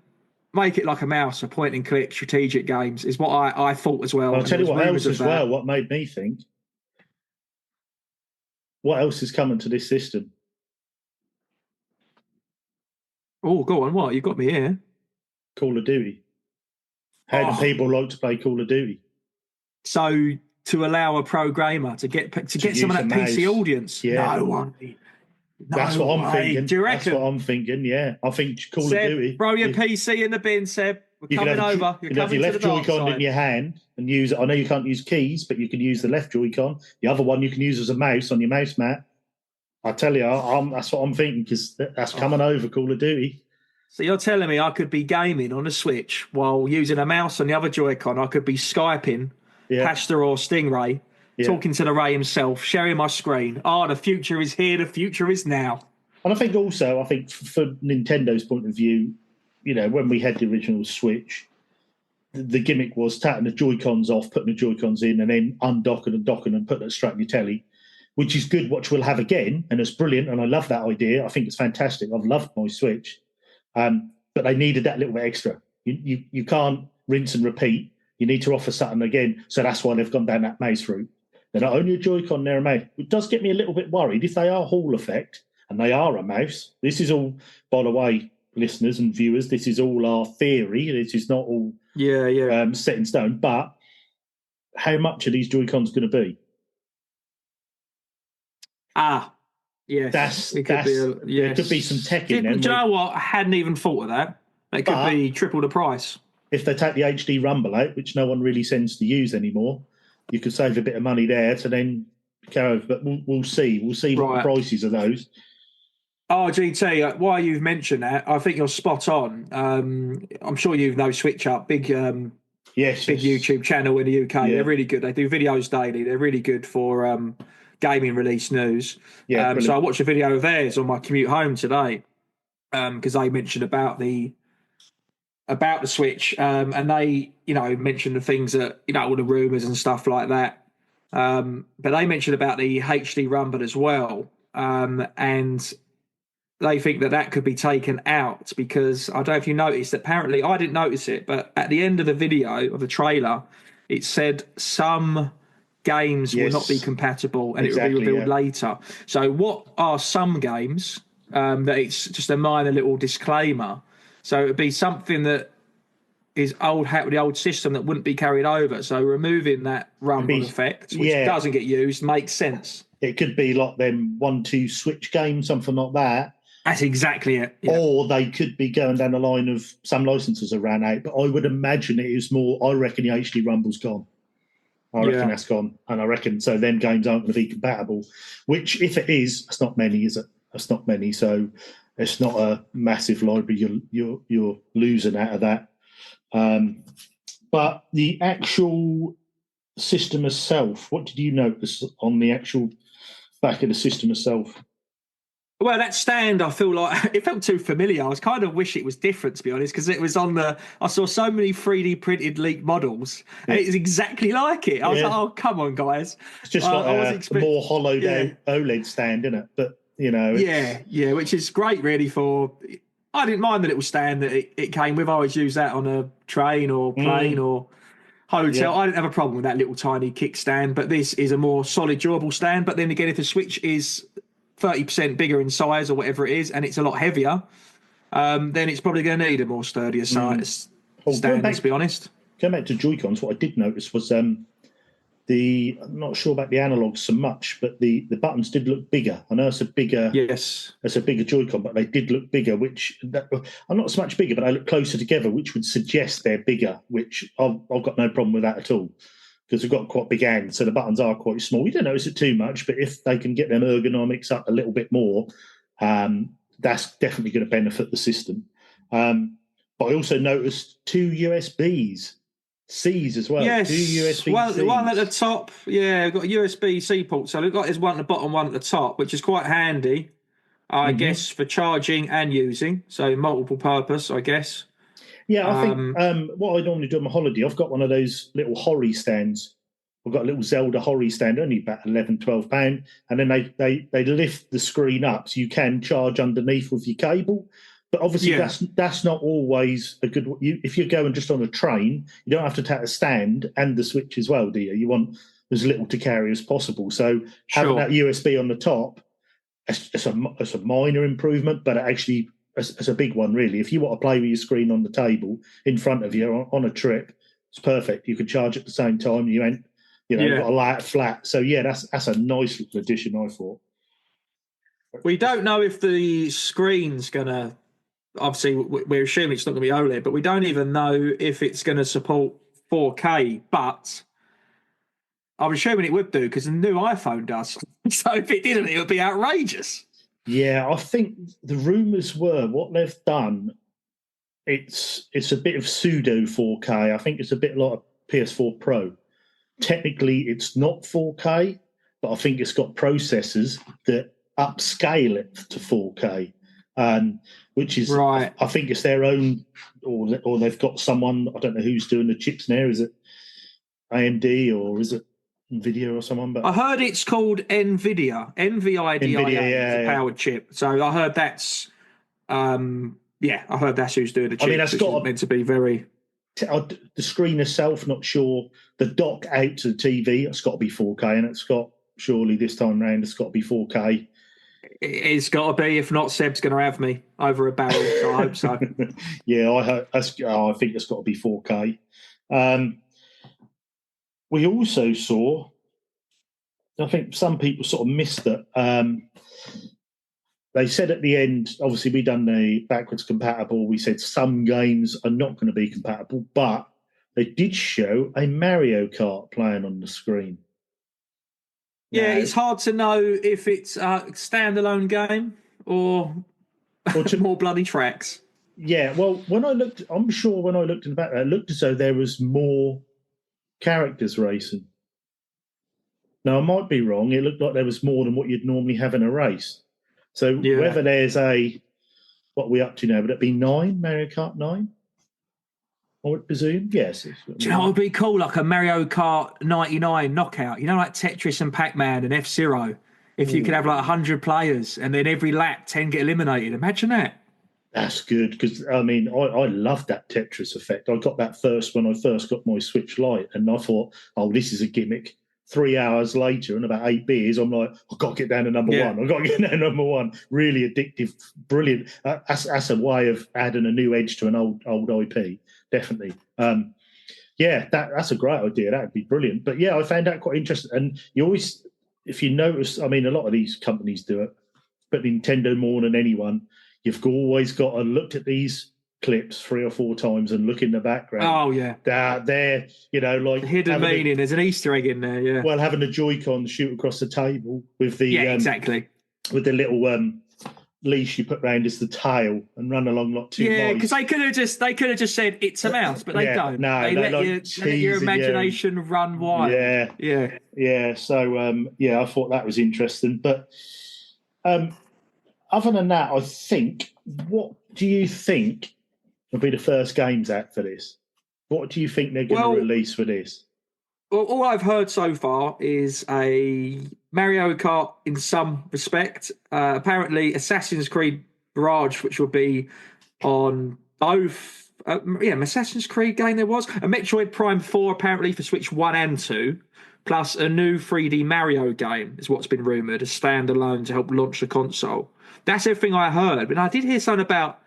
make it like a mouse, a point and click strategic games is what I thought as well. I'll tell you what else as well. What made me think? What else is coming to this system? Oh, go on! What you got me here? Call of Duty. How do people like to play Call of Duty? So to allow a pro gamer to get some of that PC audience, no one. That's what I'm thinking. Do you reckon? That's what I'm thinking. Yeah, I think Call of Duty. Throw your PC in the bin, Seb. We're coming over. You're coming your to left the dark Joy-Con side. in your hand and use it. I know you can't use keys, but you can use the left Joy-Con. The other one you can use as a mouse on your mouse mat. I tell you, that's what I'm thinking, because that's coming over, Call of Duty. So you're telling me I could be gaming on a Switch while using a mouse on the other Joy-Con? I could be Skyping Pastor or Stingray, talking to the Ray himself, sharing my screen. The future is here. The future is now. And I think for Nintendo's point of view, when we had the original Switch, the gimmick was taking the Joy-Cons off, putting the Joy-Cons in, and then undocking and putting it straight in your telly, which is good, which we'll have again, and it's brilliant, and I love that idea. I think it's fantastic. I've loved my Switch. But they needed that little bit extra. You can't rinse and repeat. You need to offer something again. So that's why they've gone down that mouse route. They're not only a Joy-Con, they're a mouse. It does get me a little bit worried if they are Hall effect and they are a mouse. This is all, by the way, listeners and viewers, this is all our theory. This is not all set in stone. But how much are these Joy-Cons going to be? Yes, there could be some tech in there. Do you know what? I hadn't even thought of that. It could be triple the price. If they take the HD Rumble out, which no one really sends to use anymore, you could save a bit of money there to then go over. But we'll see. We'll see what the prices of those. GT, while you've mentioned that, I think you're spot on. I'm sure you know Switch Up, big YouTube channel in the UK. Yeah. They're really good. They do videos daily. They're really good for gaming release news. So I watched a video of theirs on my commute home today, because they mentioned about the Switch, and they mentioned the things that all the rumors and stuff like that, but they mentioned about the HD Rumble as well, and they think that could be taken out because I don't know if you noticed. Apparently, I didn't notice it, but at the end of the video of the trailer, it said some games will not be Yes, compatible, and it will be exactly. revealed Yeah. later. So, what are some games that it's just a minor little disclaimer? So, it would be something that is old hat with the old system that wouldn't be carried over. So, removing that rumble effect, which Yeah, doesn't get used, makes sense. it could be like them 1-2 switch games, something like that. That's exactly it. Yeah. Or they could be going down the line of some licenses are ran out. But I would imagine it is more. I reckon the HD Rumble's gone. I reckon that's gone, and I reckon so. Then games aren't going to be compatible. Which, if it is, that's not many, is it? That's not many. So it's not a massive library you're losing out of that. But the actual system itself, what did you notice on the actual back of the system itself? Well, that stand, I feel like it felt too familiar. I was kind of wish it was different, to be honest, because it was on the. I saw so many 3D printed leaked models, and it's exactly like it. I was like, "Oh, come on, guys!" It's just like a more hollowed out OLED stand, isn't it? But yeah, which is great, really. For I didn't mind the little stand that it came with. I always use that on a train or plane or hotel. I didn't have a problem with that little tiny kickstand, but this is a more solid, durable stand. But then again, if the Switch is 30% bigger in size or whatever it is, and it's a lot heavier, then it's probably going to need a more sturdier stand, to be honest. Going back to Joy-Cons, what I did notice was I'm not sure about the analogs so much, but the buttons did look bigger. I know it's a bigger Joy-Con, but they did look bigger, I'm not so much bigger, but they look closer together, which would suggest they're bigger, which I've got no problem with that at all. Because we've got quite big hands, so the buttons are quite small. You don't notice it too much, but if they can get them ergonomics up a little bit more, that's definitely going to benefit the system. But I also noticed 2 USB-Cs as well. Yes, 2 USB-Cs. one at the top. Yeah, we've got a USB-C port, so we've got there's one at the bottom, one at the top, which is quite handy, I guess, for charging and using. So multiple purpose, I guess. Yeah, I think what I normally do on my holiday, I've got one of those little Hori stands. I've got a little Zelda Hori stand, only about £11, £12, and then they lift the screen up so you can charge underneath with your cable. But obviously, that's not always a good. If you're going just on a train, you don't have to take a stand and the Switch as well, do you? You want as little to carry as possible. So having that USB on the top, it's a minor improvement, but it actually. It's a big one, really. If you want to play with your screen on the table in front of you on a trip, it's perfect. You can charge at the same time. You ain't, got to lay it flat. So that's a nice little addition, I thought. We don't know if the screen's gonna. Obviously, we're assuming it's not going to be OLED, but we don't even know if it's going to support 4K. But I'm assuming it would do because the new iPhone does. So if it didn't, it would be outrageous. Yeah, I think the rumours were what they've done. It's a bit of pseudo 4K. I think it's a bit like a PS4 Pro. Technically, it's not 4K, but I think it's got processors that upscale it to 4K, which is right. I think it's their own, or they've got someone. I don't know who's doing the chips now. Is it AMD or is it NVIDIA or someone? But I heard it's called NVIDIA. NVIDIA is a powered chip. So I heard that's, I heard that's who's doing the chip. I mean, that's meant to be very. The screen itself, not sure. The dock out to the TV, it's got to be 4K, and it's got surely this time round, it's got to be 4K. It's got to be. If not, Seb's going to have me over a barrel. So I hope so. Yeah, I think it's got to be 4K. We also saw, I think some people sort of missed it. They said at the end, obviously we done the backwards compatible. We said some games are not going to be compatible, but they did show a Mario Kart playing on the screen. Yeah, it's hard to know if it's a standalone game or more bloody tracks. Yeah, well, when I looked in the back, it looked as though there was more characters racing. Now, I might be wrong. It looked like there was more than what you'd normally have in a race. So whether there's what are we up to now? Would it be 9, Mario Kart 9? I would presume, yes. Do you know what would be cool? Like a Mario Kart 99 knockout. You know, like Tetris and Pac-Man and F-Zero. if you could have like 100 players and then every lap 10 get eliminated. Imagine that. That's good because I love that Tetris effect. I got that first when I first got my Switch Lite, and I thought, oh, this is a gimmick. 3 hours later and about 8 beers, I'm like, I've got to get down to number one. I've got to get down to number one. Really addictive, brilliant. That's a way of adding a new edge to an old IP, definitely. That's a great idea. That would be brilliant. But yeah, I found that quite interesting. And you always, if you notice, a lot of these companies do it, but Nintendo more than anyone, you've always got to look at these clips 3 or 4 times and look in the background. Oh yeah, they're like the hidden meaning. There's an Easter egg in there. Yeah. Well, having a Joy-Con shoot across the table with the exactly with the little leash you put round as the tail and run along like 2 mice. Yeah, because they could have just said it's a mouse, but they don't. No, they let your imagination run wild. Yeah. So I thought that was interesting. But other than that, I think, what do you think will be the first games out for this? What do you think they're going to release for this? Well, all I've heard so far is a Mario Kart in some respect. Apparently, Assassin's Creed Mirage, which will be on both. Assassin's Creed game there was. A Metroid Prime 4, apparently, for Switch 1 and 2. Plus a new 3D Mario game is what's been rumoured, a standalone to help launch the console. That's everything I heard. But I did hear something about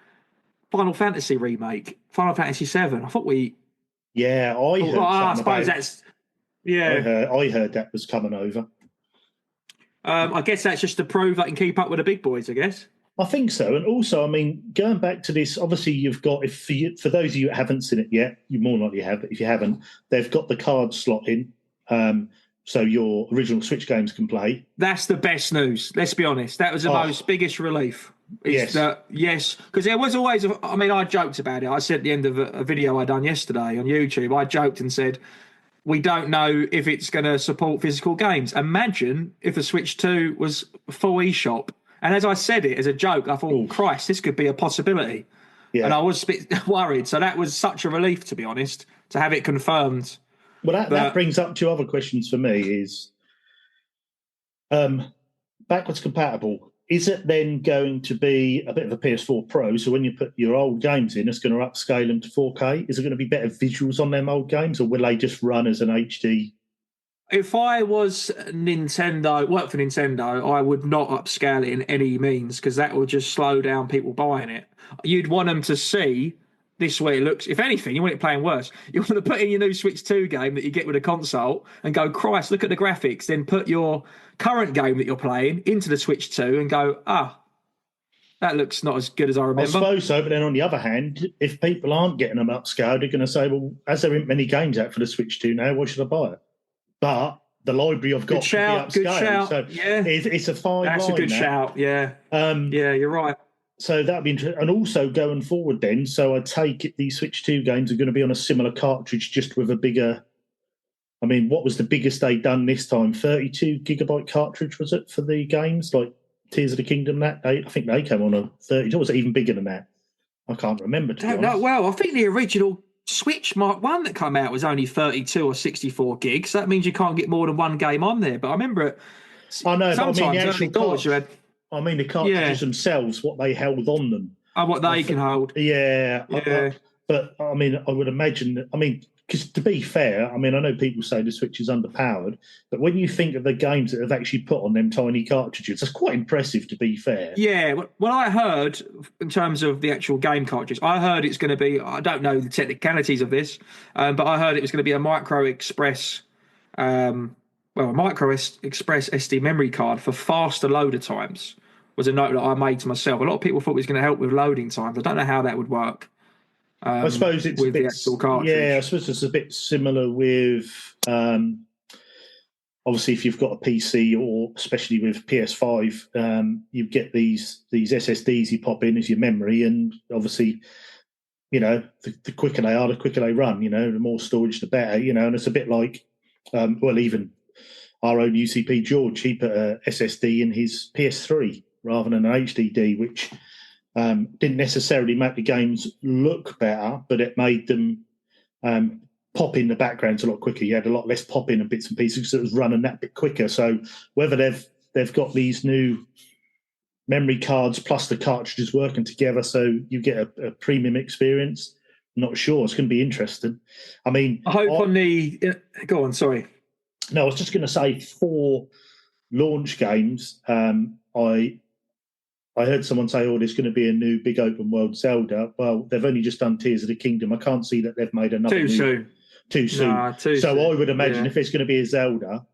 Final Fantasy remake, Final Fantasy 7. I thought we... Yeah, I heard I suppose that's... Yeah, I heard that was coming over. I guess that's just to prove I can keep up with the big boys, I guess. I think so. And also, going back to this, obviously you've got, for those of you who haven't seen it yet, you more likely have, but if you haven't, they've got the card slot in, so your original Switch games can play. That's the best news. Let's be honest. That was the biggest relief. Yes, because there was always. I joked about it. I said at the end of a video I done yesterday on YouTube, I joked and said, we don't know if it's going to support physical games. Imagine if the Switch 2 was full eShop. And as I said it as a joke, I thought, Christ, this could be a possibility. Yeah. And I was a bit worried. So that was such a relief, to be honest, to have it confirmed. Well, that brings up 2 other questions for me is backwards compatible. Is it then going to be a bit of a PS4 Pro? So when you put your old games in, it's going to upscale them to 4K? Is it going to be better visuals on them old games, or will they just run as an HD? If I was worked for Nintendo, I would not upscale it in any means, because that will just slow down people buying it. You'd want them to see this way it looks. If anything, you want it playing worse. You want to put in your new Switch 2 game that you get with a console and go, Christ, look at the graphics. Then put your current game that you're playing into the Switch 2 and go, that looks not as good as I remember. I suppose so, but then on the other hand, if people aren't getting them upscaled, they're going to say, well, as there aren't many games out for the Switch 2 now, why should I buy it? But the library I've got to be upscaled. Good shout. So it's a fine line. That's a good shout, yeah. You're right. So that'd be interesting. And also going forward then, so I take it these Switch 2 games are going to be on a similar cartridge, just with a bigger... what was the biggest they'd done this time? 32 gigabyte cartridge, was it, for the games? Like Tears of the Kingdom, I think they came on a 32. Or was it even bigger than that? I can't remember, to be honest. Well, I think the original Switch Mark I that came out was only 32 or 64 gigs. So that means you can't get more than one game on there. But I remember it... I know, sometimes but the actual cartridge, you had... the cartridges themselves, what they held on them. What they can hold. Yeah. But, I would imagine... because to be fair, I know people say the Switch is underpowered, but when you think of the games that have actually put on them tiny cartridges, that's quite impressive, to be fair. Yeah. Well, I heard, in terms of the actual game cartridges, I heard it's going to be... I don't know the technicalities of this, but I heard it was going to be a micro express... a micro express SD memory card for faster loader times. Was a note that I made to myself. A lot of people thought it was going to help with loading times. I don't know how that would work. I suppose it's with the actual cartridge. Yeah, I suppose it's a bit similar with obviously if you've got a PC or especially with PS5, you get these SSDs you pop in as your memory, and obviously, the quicker they are, the quicker they run. The more storage, the better. And it's a bit like even our own UCP George, he put a SSD in his PS3 rather than an HDD, which didn't necessarily make the games look better, but it made them pop in the backgrounds a lot quicker. You had a lot less pop in and bits and pieces because it was running that bit quicker. So whether they've they've got these new memory cards plus the cartridges working together, so you get a premium experience. Not sure. It's going to be interesting. I mean, I hope on the... Go on, sorry. No, I was just going to say, for launch games, I heard someone say, "Oh, there's going to be a new big open world Zelda." Well, they've only just done Tears of the Kingdom. I can't see that they've made another Too soon. Too soon. Nah, too so soon. I would imagine if it's going to be a Zelda,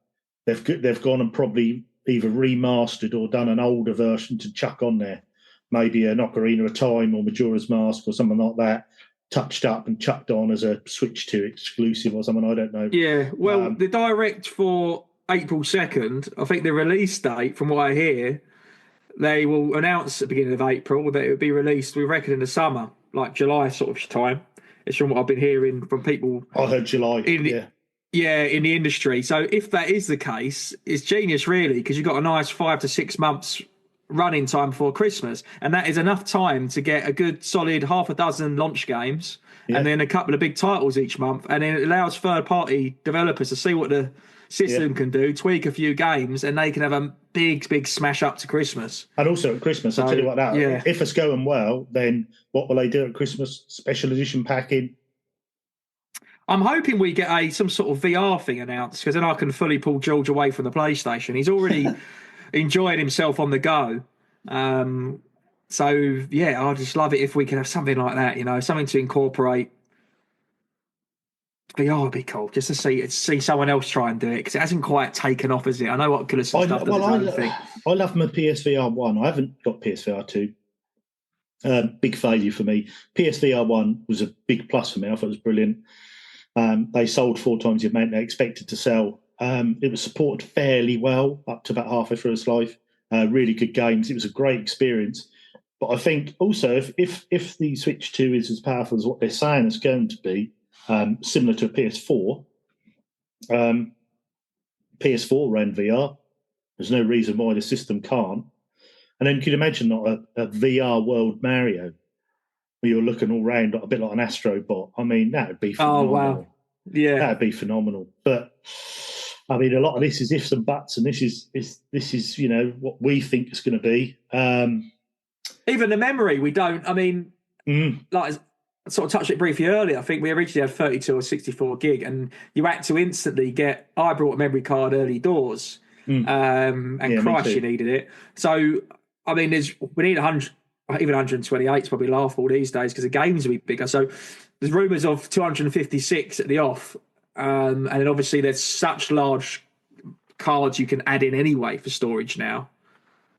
they've gone and probably either remastered or done an older version to chuck on there, maybe an Ocarina of Time or Majora's Mask or something like that, touched up and chucked on as a Switch 2 exclusive or something. I don't know. Yeah, well, the direct for April 2nd, I think the release date, from what I hear, they will announce at the beginning of April that it will be released, we reckon, in the summer, like July sort of time. It's from what I've been hearing from people. I heard July, Yeah, in the industry. So if that is the case, it's genius, really, because you've got a nice 5 to 6 months running time before Christmas, and that is enough time to get a good solid half a dozen launch games and then a couple of big titles each month, and then it allows third-party developers to see what the system can do, tweak a few games, and they can have a big smash up to Christmas. And also at Christmas, I'll tell you what, if it's going well, then what will they do at Christmas? Special edition packing? I'm hoping we get some sort of VR thing announced, because then I can fully pull George away from the PlayStation. He's already enjoying himself on the go. So, yeah, I'd just love it if we could have something like that, something to incorporate. VR would be cool, just to see someone else try and do it, because it hasn't quite taken off, has it? I know what Oculus and stuff does its own thing. I love my PSVR 1. I haven't got PSVR 2. Big failure for me. PSVR 1 was a big plus for me. I thought it was brilliant. They sold 4 times the amount they expected to sell. It was supported fairly well up to about halfway through its life. Really good games. It was a great experience. But I think also if the Switch 2 is as powerful as what they're saying it's going to be, similar to a PS4, PS4 ran VR. There's no reason why the system can't. And then you could imagine a VR world Mario, where you're looking all round a bit like an Astrobot. I mean, that would be phenomenal. Oh, wow. Yeah. That would be phenomenal. But I mean, a lot of this is ifs and buts, and this is what we think it's going to be. Even the memory, we don't. I mean, like I sort of touched it briefly earlier. I think we originally had 32 or 64 gig, and you had to instantly get. I brought a memory card early doors, and Christ, you needed it. So I mean, we need 100. Even 128 is probably laughable these days because the games will be bigger. So there's rumours of 256 at the off. And then obviously there's such large cards you can add in anyway for storage now.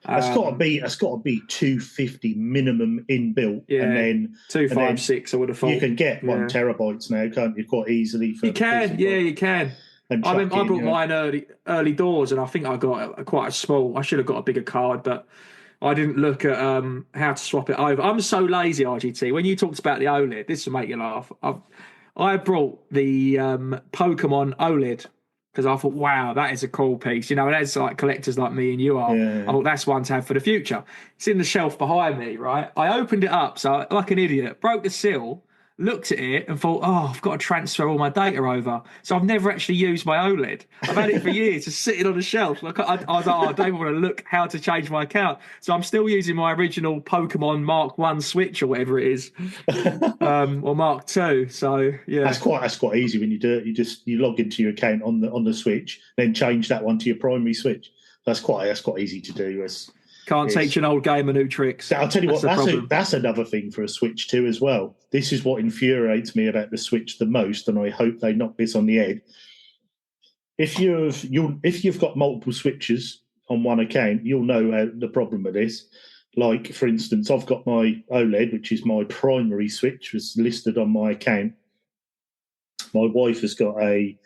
It's got to be 250 minimum inbuilt, and then 256. I would have thought you can get 1 terabytes now, can't you? Quite easily. You can. I brought mine early doors, and I think I got quite a small. I should have got a bigger card, but I didn't look at how to swap it over. I'm so lazy, RGT. When you talked about the OLED, this will make you laugh. I brought the Pokemon OLED because I thought, wow, that is a cool piece. That's like collectors like me and you are. Yeah. I thought that's one to have for the future. It's in the shelf behind me, right? I opened it up, so like an idiot, broke the seal, looked at it and thought, I've got to transfer all my data over. So I've never actually used my OLED. I've had it for years, just sitting on the shelf. Like I was like, I don't want to look how to change my account. So I'm still using my original Pokemon Mark I Switch or whatever it is, or Mark II. So yeah, that's quite easy when you do it. You log into your account on the Switch, then change that one to your primary Switch. That's quite easy to do. Can't teach an old gamer new tricks. I'll tell you that's another thing for a Switch 2 as well. This is what infuriates me about the Switch the most, and I hope they knock this on the head. If you've got multiple Switches on one account, you'll know the problem with this. Like, for instance, I've got my OLED, which is my primary Switch, was listed on my account. My wife has got a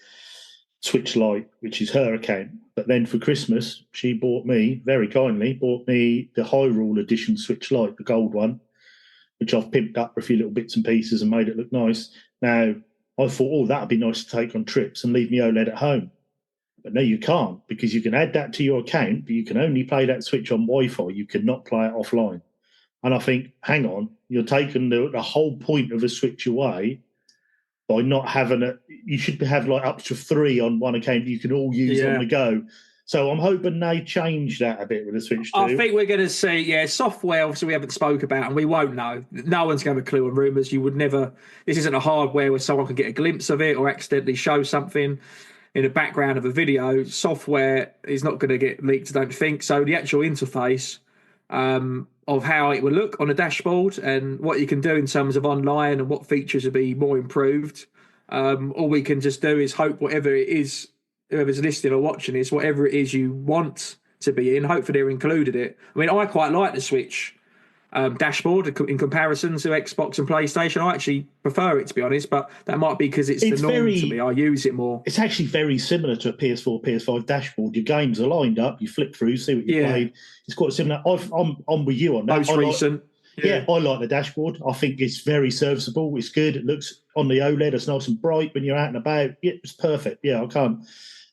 Switch Lite, which is her account. But then for Christmas, she very kindly bought me the Hyrule Edition Switch Lite, the gold one, which I've pimped up for a few little bits and pieces and made it look nice. Now, I thought, that'd be nice to take on trips and leave me OLED at home. But no, you can't, because you can add that to your account, but you can only play that Switch on Wi-Fi. You cannot play it offline. And I think, hang on, you're taking the whole point of a Switch away by not having it. You should have like up to 3 on one account you can all use on the go. So I'm hoping they change that a bit with the Switch 2. I think we're going to see, software, obviously, we haven't spoke about, and we won't know. No one's going to have a clue on rumours. You would never, this isn't a hardware where someone can get a glimpse of it or accidentally show something in the background of a video. Software is not going to get leaked, I don't think. So the actual interface of how it will look on a dashboard and what you can do in terms of online and what features will be more improved. All we can just do is hope whatever it is, whoever's listening or watching this, whatever it is you want to be in, hopefully they're included it. I mean, I quite like the Switch dashboard in comparison to Xbox and PlayStation. I actually prefer it, to be honest, but that might be because it's the norm to me. I use it more. It's actually very similar to a PS4, PS5 dashboard. Your games are lined up, you flip through, see what you played. It's quite similar. I'm with you on that. Most recent. I like the dashboard. I think it's very serviceable. It's good. It looks on the OLED. It's nice and bright when you're out and about. Yeah, it's perfect. Yeah, I can't.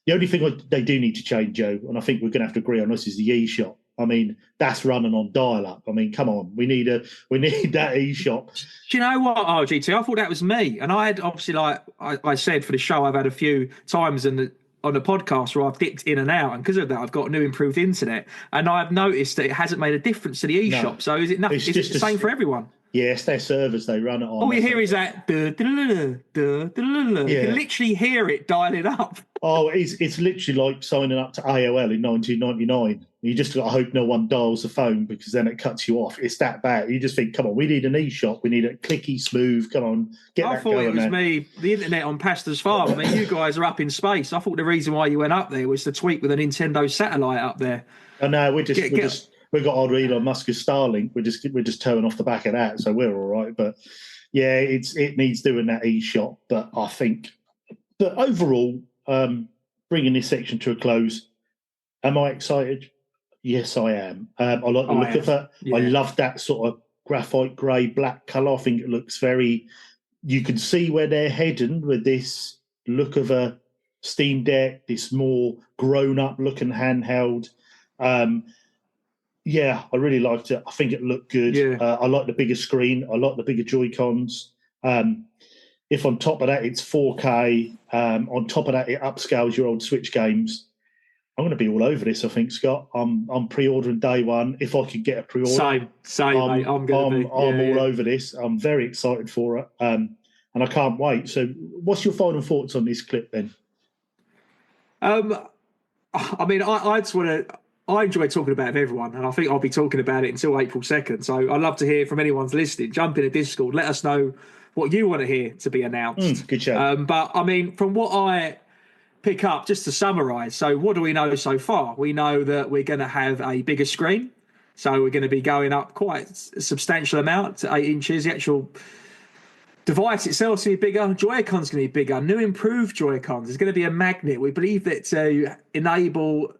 The only thing they do need to change, Joe, and I think we're going to have to agree on this, is the eShop. I mean, that's running on dial-up. I mean, come on, we need that eShop. Do you know what, RGT? I thought that was me, and I had obviously, like I said for the show, I've had a few times on the podcast where I've dipped in and out, and because of that, I've got new improved internet, and I've noticed that it hasn't made a difference to the eShop. No, so is it nothing? Is it the same for everyone? Yeah, it's their servers they run it on. All you hear is that. You can literally hear it dialing up. Oh, it's literally like signing up to AOL in 1999. You just got to hope no one dials the phone, because then it cuts you off. It's that bad. You just think, come on, we need an eShop. We need it clicky, smooth. Come on, get that going. I thought it was me, the internet on Pastor's Farm. I mean, you guys are up in space. I thought the reason why you went up there was to tweet with a Nintendo satellite up there. Oh, no, we've got our Elon Musk's Starlink. We're just towing off the back of that, so we're all right. But yeah, it needs doing that eShop. But I think, but overall, bringing this section to a close, am I excited? Yes, I am. I like the look of it. Yeah. I love that sort of graphite grey black colour. I think it looks very. You can see where they're heading with this look of a Steam Deck, this more grown-up looking handheld. Yeah, I really liked it. I think it looked good. Yeah. I like the bigger screen. I like the bigger Joy-Cons. If on top of that it's 4K, on top of that it upscales your old Switch games, I'm going to be all over this, I think, Scott. I'm pre-ordering day one. If I could get a pre-order. Same, mate. I'm all over this. I'm very excited for it, and I can't wait. So what's your final thoughts on this clip then? I mean, I just want to... I enjoy talking about it with everyone, and I think I'll be talking about it until April 2nd. So I'd love to hear from anyone's listening. Jump in a Discord. Let us know what you want to hear to be announced. Good show. But, I mean, from what I pick up, just to summarise, so what do we know so far? We know that we're going to have a bigger screen. So we're going to be going up quite a substantial amount to 8 inches. The actual device itself is going to be bigger. Joy-Con's going to be bigger. New improved Joy-Cons. There's going to be a magnet. We believe that to enable...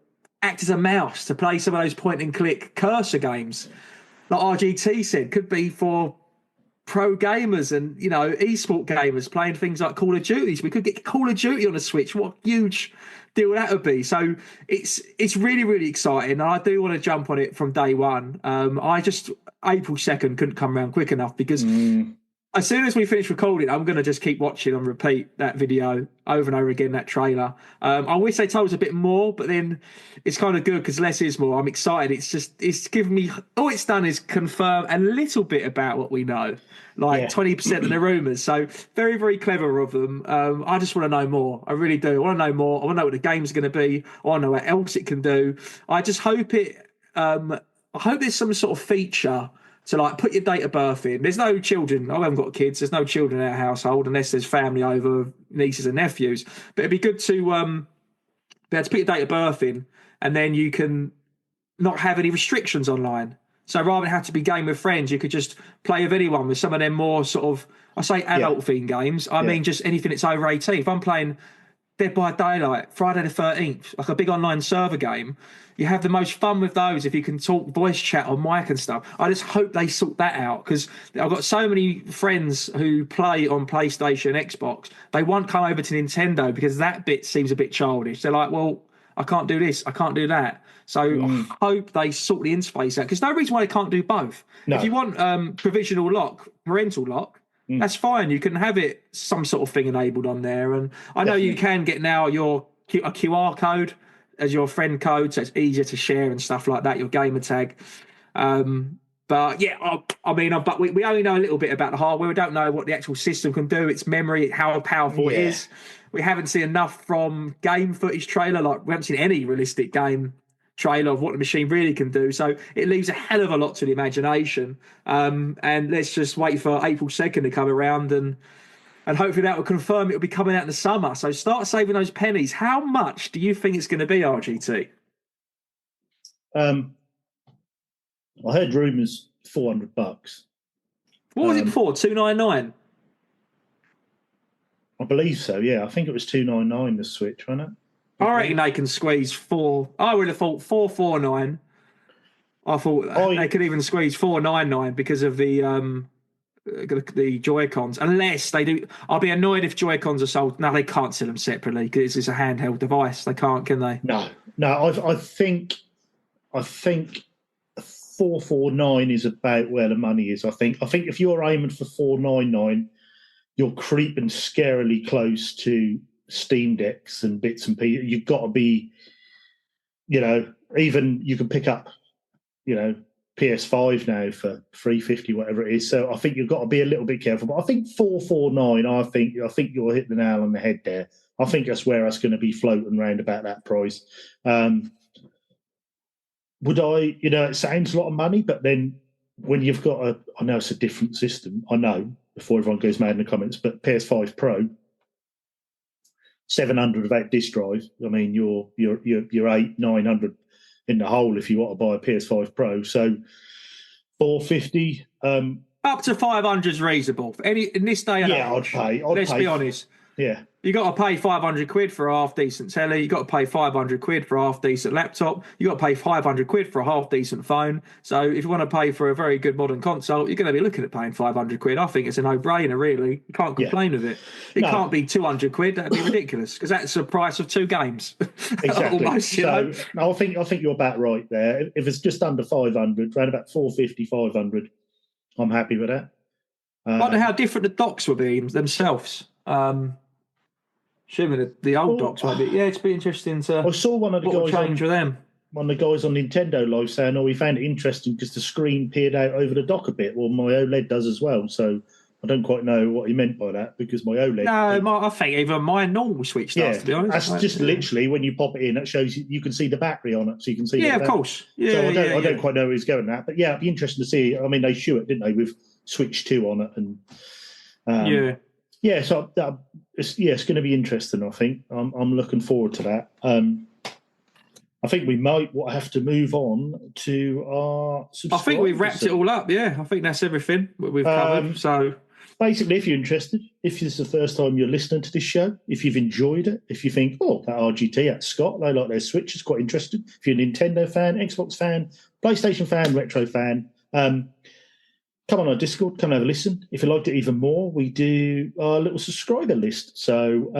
act as a mouse to play some of those point-and-click cursor games. Like RGT said, could be for pro gamers and, esport gamers playing things like Call of Duty. So we could get Call of Duty on a Switch. What a huge deal that would be. So it's really, really exciting. And I do want to jump on it from day one. April 2nd couldn't come around quick enough because... As soon as we finish recording, I'm going to just keep watching and repeat that video over and over again, that trailer. I wish they told us a bit more, but then it's kind of good because less is more. I'm excited. It's given me, all it's done is confirm a little bit about what we know, like 20% of the rumours. So very, very clever of them. I just want to know more. I really do. I want to know more. I want to know what the game's going to be. I want to know what else it can do. I just hope I hope there's some sort of feature to like put your date of birth in. There's no children. I haven't got kids. There's no children in our household unless there's family over, nieces and nephews. But it'd be good to be able to put your date of birth in, and then you can not have any restrictions online. So rather than have to be game with friends, you could just play with anyone with some of them more sort of, I say adult themed games. I mean just anything that's over 18. If I'm playing Dead by Daylight, Friday the 13th, like a big online server game, you have the most fun with those if you can talk voice chat on mic and stuff. I just hope they sort that out because I've got so many friends who play on PlayStation, Xbox. They won't come over to Nintendo because that bit seems a bit childish. They're like, well, I can't do this, I can't do that. So I hope they sort the interface out because no reason why they can't do both. No. If you want provisional lock, parental lock, that's fine. You can have it some sort of thing enabled on there. And I know you can get now a QR code as your friend code, so it's easier to share and stuff like that. Your gamer tag. But yeah, but we only know a little bit about the hardware. We don't know what the actual system can do, its memory, how powerful it is. We haven't seen enough from game footage trailer. Like we haven't seen any realistic game trailer of what the machine really can do. So it leaves a hell of a lot to the imagination. And let's just wait for April 2nd to come around and hopefully that will confirm it will be coming out in the summer. So start saving those pennies. How much do you think it's going to be, RGT? I heard rumours $400. What was it before? $299? I believe so, yeah. I think it was $299 the Switch, wasn't it? I reckon they can squeeze four. I would have thought $449. I thought they could even squeeze $499 because of the Joy-Cons. Unless they do, I'll be annoyed if Joy-Cons are sold. No, they can't sell them separately because it's a handheld device. They can't, can they? No. I think $449 is about where the money is. I think if you're aiming for $499, you're creeping scarily close to Steam Decks and bits and pieces. You've got to be, even you can pick up, PS5 now for $350, whatever it is. So I think you've got to be a little bit careful. But I think $449. I think you'll hit the nail on the head there. I think that's where it's going to be floating around about that price. Would I? It sounds a lot of money, but then when you've got I know it's a different system. I know before everyone goes mad in the comments, but PS5 Pro. 700 without disk drive. I mean, you're 800-900 in the hole if you want to buy a PS5 Pro. So 450. Up to 500 is reasonable. In this day and age. Let's be honest. Yeah. You got to pay 500 quid for a half decent telly. You got to pay 500 quid for a half decent laptop. You got to pay 500 quid for a half decent phone. So if you want to pay for a very good modern console, you're going to be looking at paying 500 quid. I think it's a no-brainer, really. You can't complain with it. It can't be 200 quid. That'd be ridiculous because that's the price of 2 games. Exactly. Almost, No, I think you're about right there. If it's just under 500, around about 450, 500, I'm happy with that. I wonder how different the docks will be themselves. Assuming the old docks might be. Yeah, it's be interesting to. I saw one of the guys change with them. One of the guys on Nintendo Live saying, "Oh, we found it interesting because the screen peered out over the dock a bit." Well, my OLED does as well, so I don't quite know what he meant by that because my OLED. No, I think even my normal Switch does. To be honest, that's just literally when you pop it in, that shows you can see the battery on it, so you can see. Yeah, of course. Yeah, so I don't quite know where he's going at, but yeah, it'd be interesting to see. I mean, they shoot it, didn't they, with Switch 2 on it, and yeah, so it's going to be interesting. I think I'm looking forward to that. I think we might have to move on to our subscribers. I think we've wrapped it all up. Yeah, I think that's everything we've covered. So basically, if you're interested, if this is the first time you're listening to this show, if you've enjoyed it, if you think, oh, that RGT, that Scott, they like their Switch, it's quite interesting. If you're a Nintendo fan, Xbox fan, PlayStation fan, retro fan, come on our Discord, come and have a listen. If you liked it even more, we do our little subscriber list. So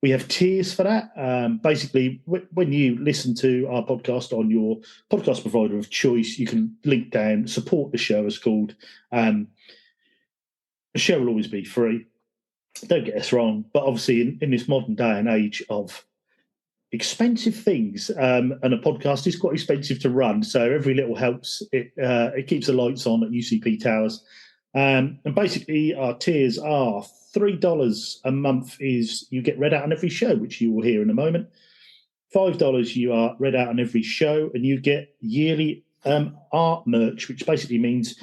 we have tiers for that. Basically, when you listen to our podcast on your podcast provider of choice, you can link down, support the show as called. The show will always be free. Don't get us wrong. But obviously, in this modern day and age of expensive things, and a podcast is quite expensive to run, so every little helps. It keeps the lights on at UCP Towers, and basically our tiers are $3 a month is you get read out on every show, which you will hear in a moment. $5 you are read out on every show, and you get yearly art merch, which basically means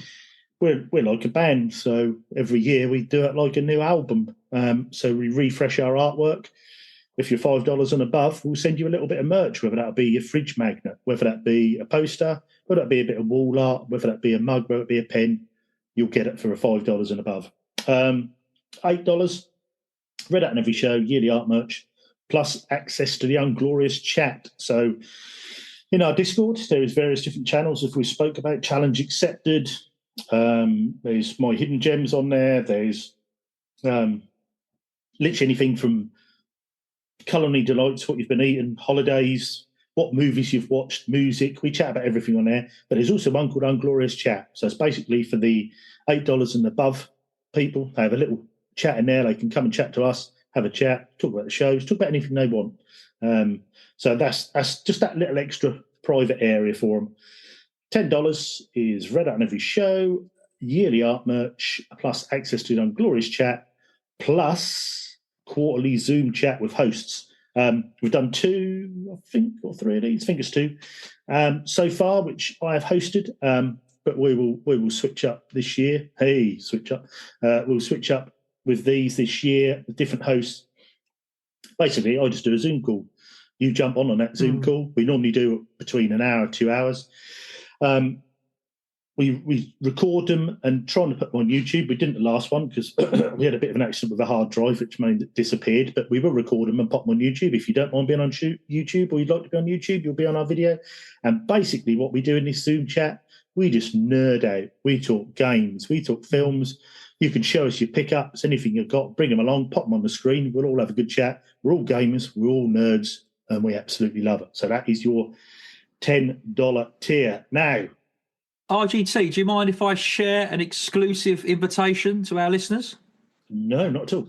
we're like a band, so every year we do it like a new album. So we refresh our artwork. If you're $5 and above, we'll send you a little bit of merch, whether that be a fridge magnet, whether that be a poster, whether that be a bit of wall art, whether that be a mug, whether it be a pen, you'll get it for a $5 and above. $8, read out on every show, yearly art merch, plus access to the Unglorious chat. So in our Discord, there is various different channels, as we spoke about, challenge accepted. There's my hidden gems on there. There's literally anything from culinary delights, what you've been eating, holidays, what movies you've watched, music. We chat about everything on there. But there's also one called Unglorious Chat. So it's basically for the $8 and above people. They have a little chat in there. They can come and chat to us. have a chat, talk about the shows, talk about anything they want. So that's just that little extra private area for them. $10 is read out on every show, yearly art merch, plus access to an glorious chat, plus quarterly Zoom chat with hosts. We've done 2, I think, or 3 of these. I think it's 2 so far, which I have hosted. But we will switch up this year. Hey, switch up! We'll switch up with these this year with different hosts. Basically, I just do a Zoom call. You jump on that Zoom call. We normally do between an hour, 2 hours. We record them and trying to put them on YouTube. We didn't the last one because we had a bit of an accident with a hard drive, which meant it disappeared. But we will record them and pop them on YouTube. If you don't mind being on YouTube or you'd like to be on YouTube, you'll be on our video. And basically what we do in this Zoom chat, we just nerd out. We talk games. We talk films. You can show us your pickups, anything you've got, bring them along, pop them on the screen. We'll all have a good chat. We're all gamers. We're all nerds. And we absolutely love it. So that is your $10 tier. Now, RGT, do you mind if I share an exclusive invitation to our listeners? No, not at all.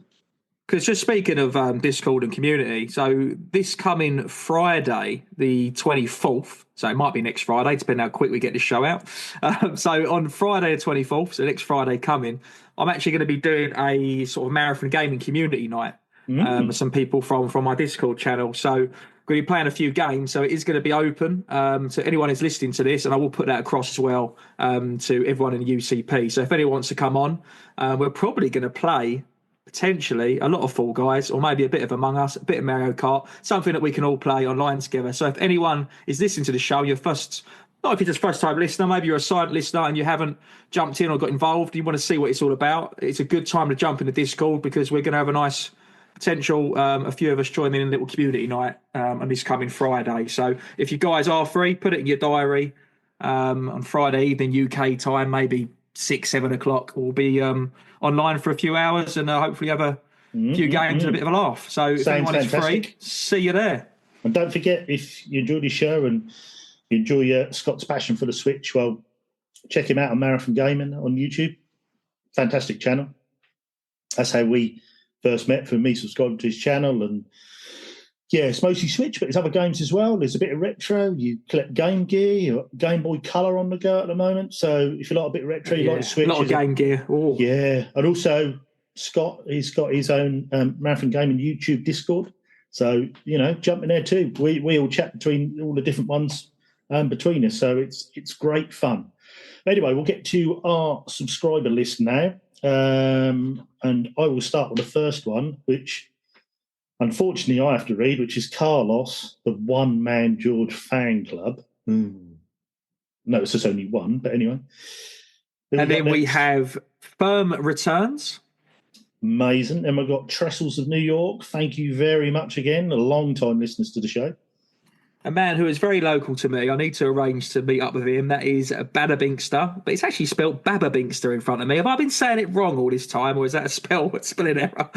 Because just speaking of Discord and community, so this coming Friday, the 24th, so it might be next Friday, depending how quick we get this show out. So on Friday the 24th, so next Friday coming, I'm actually going to be doing a sort of marathon gaming community night with some people from my Discord channel. So we're going to be playing a few games, so it is going to be open to anyone who's listening to this, and I will put that across as well to everyone in the UCP. So if anyone wants to come on, we're probably going to play potentially a lot of Fall Guys, or maybe a bit of Among Us, a bit of Mario Kart, something that we can all play online together. So if anyone is listening to the show, not if you're just first-time listener, maybe you're a silent listener and you haven't jumped in or got involved, you want to see what it's all about, it's a good time to jump in the Discord because we're going to have a nice potential, a few of us joining in a little community night on this coming Friday. So if you guys are free, put it in your diary on Friday evening UK time, maybe 6-7 o'clock. We'll be online for a few hours and hopefully have a few games and a bit of a laugh. So if anyone is free, see you there. And don't forget, if you enjoy the show and you enjoy Scott's passion for the Switch, well, check him out on Marathon Gaming on YouTube. Fantastic channel. That's how we first met, for me subscribing to his channel. And yeah, it's mostly Switch, but there's other games as well. There's a bit of retro. You collect Game Gear. You've got Game Boy Color on the go at the moment. So if you like a bit of retro, you like Switch. A lot of Game Gear. Ooh. Yeah. And also, Scott, he's got his own Marathon Gaming YouTube Discord. So, jump in there too. We all chat between all the different ones between us. So it's great fun. Anyway, we'll get to our subscriber list now. And I will start with the first one, which unfortunately I have to read, which is Carlos, the One Man George Fan Club. No, it's just only one, but anyway. And then we have Firm Returns. Amazing. And we've got Trestles of New York. Thank you very much again. A long-time listeners to the show. A man who is very local to me. I need to arrange to meet up with him. That is Badabinkster, but it's actually spelled Bababinkster in front of me. Have I been saying it wrong all this time, or is that a spelling error?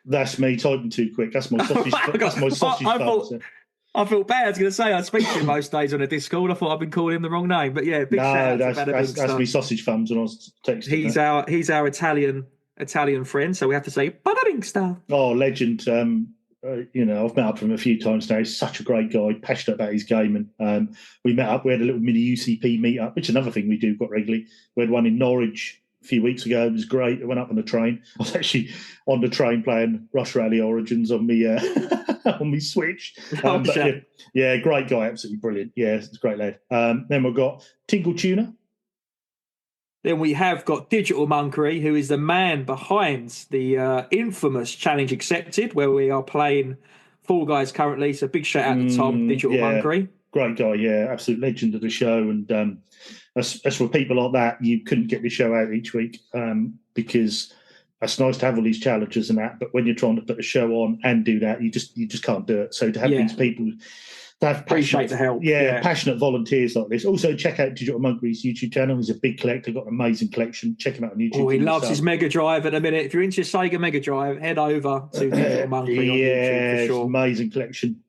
That's me typing too quick. That's my sausage. That's my sausage. I felt bad. I was going to say I speak to him most days on a Discord. I thought I'd been calling him the wrong name, but yeah, big shout out to Badabinkster. That's me sausage thumbs when I was texting. He's our Italian friend, so we have to say Badabinkster. Oh, legend. I've met up with him a few times now. He's such a great guy, passionate about his game. And we met up. We had a little mini UCP meet-up, which is another thing we do quite regularly. We had one in Norwich a few weeks ago. It was great. I went up on the train. I was actually on the train playing Rush Rally Origins on me on me Switch. Yeah, great guy. Absolutely brilliant. Yeah, it's a great lad. Then we've got Tingle Tuner. Then we have got Digital Monkery, who is the man behind the infamous Challenge Accepted, where we are playing Fall Guys currently. So big shout out to Tom, Digital Monkery. Great guy, yeah, absolute legend of the show. And as for people like that, you couldn't get the show out each week because it's nice to have all these challenges and that. But when you're trying to put a show on and do that, you just can't do it. So to have these people... Appreciate the help. Yeah, passionate volunteers like this. Also, check out Digital Monkery's YouTube channel. He's a big collector, got an amazing collection. Check him out on YouTube. Oh, he loves his Mega Drive at the minute. If you're into Sega Mega Drive, head over to Digital Monkery on YouTube for sure. Amazing collection.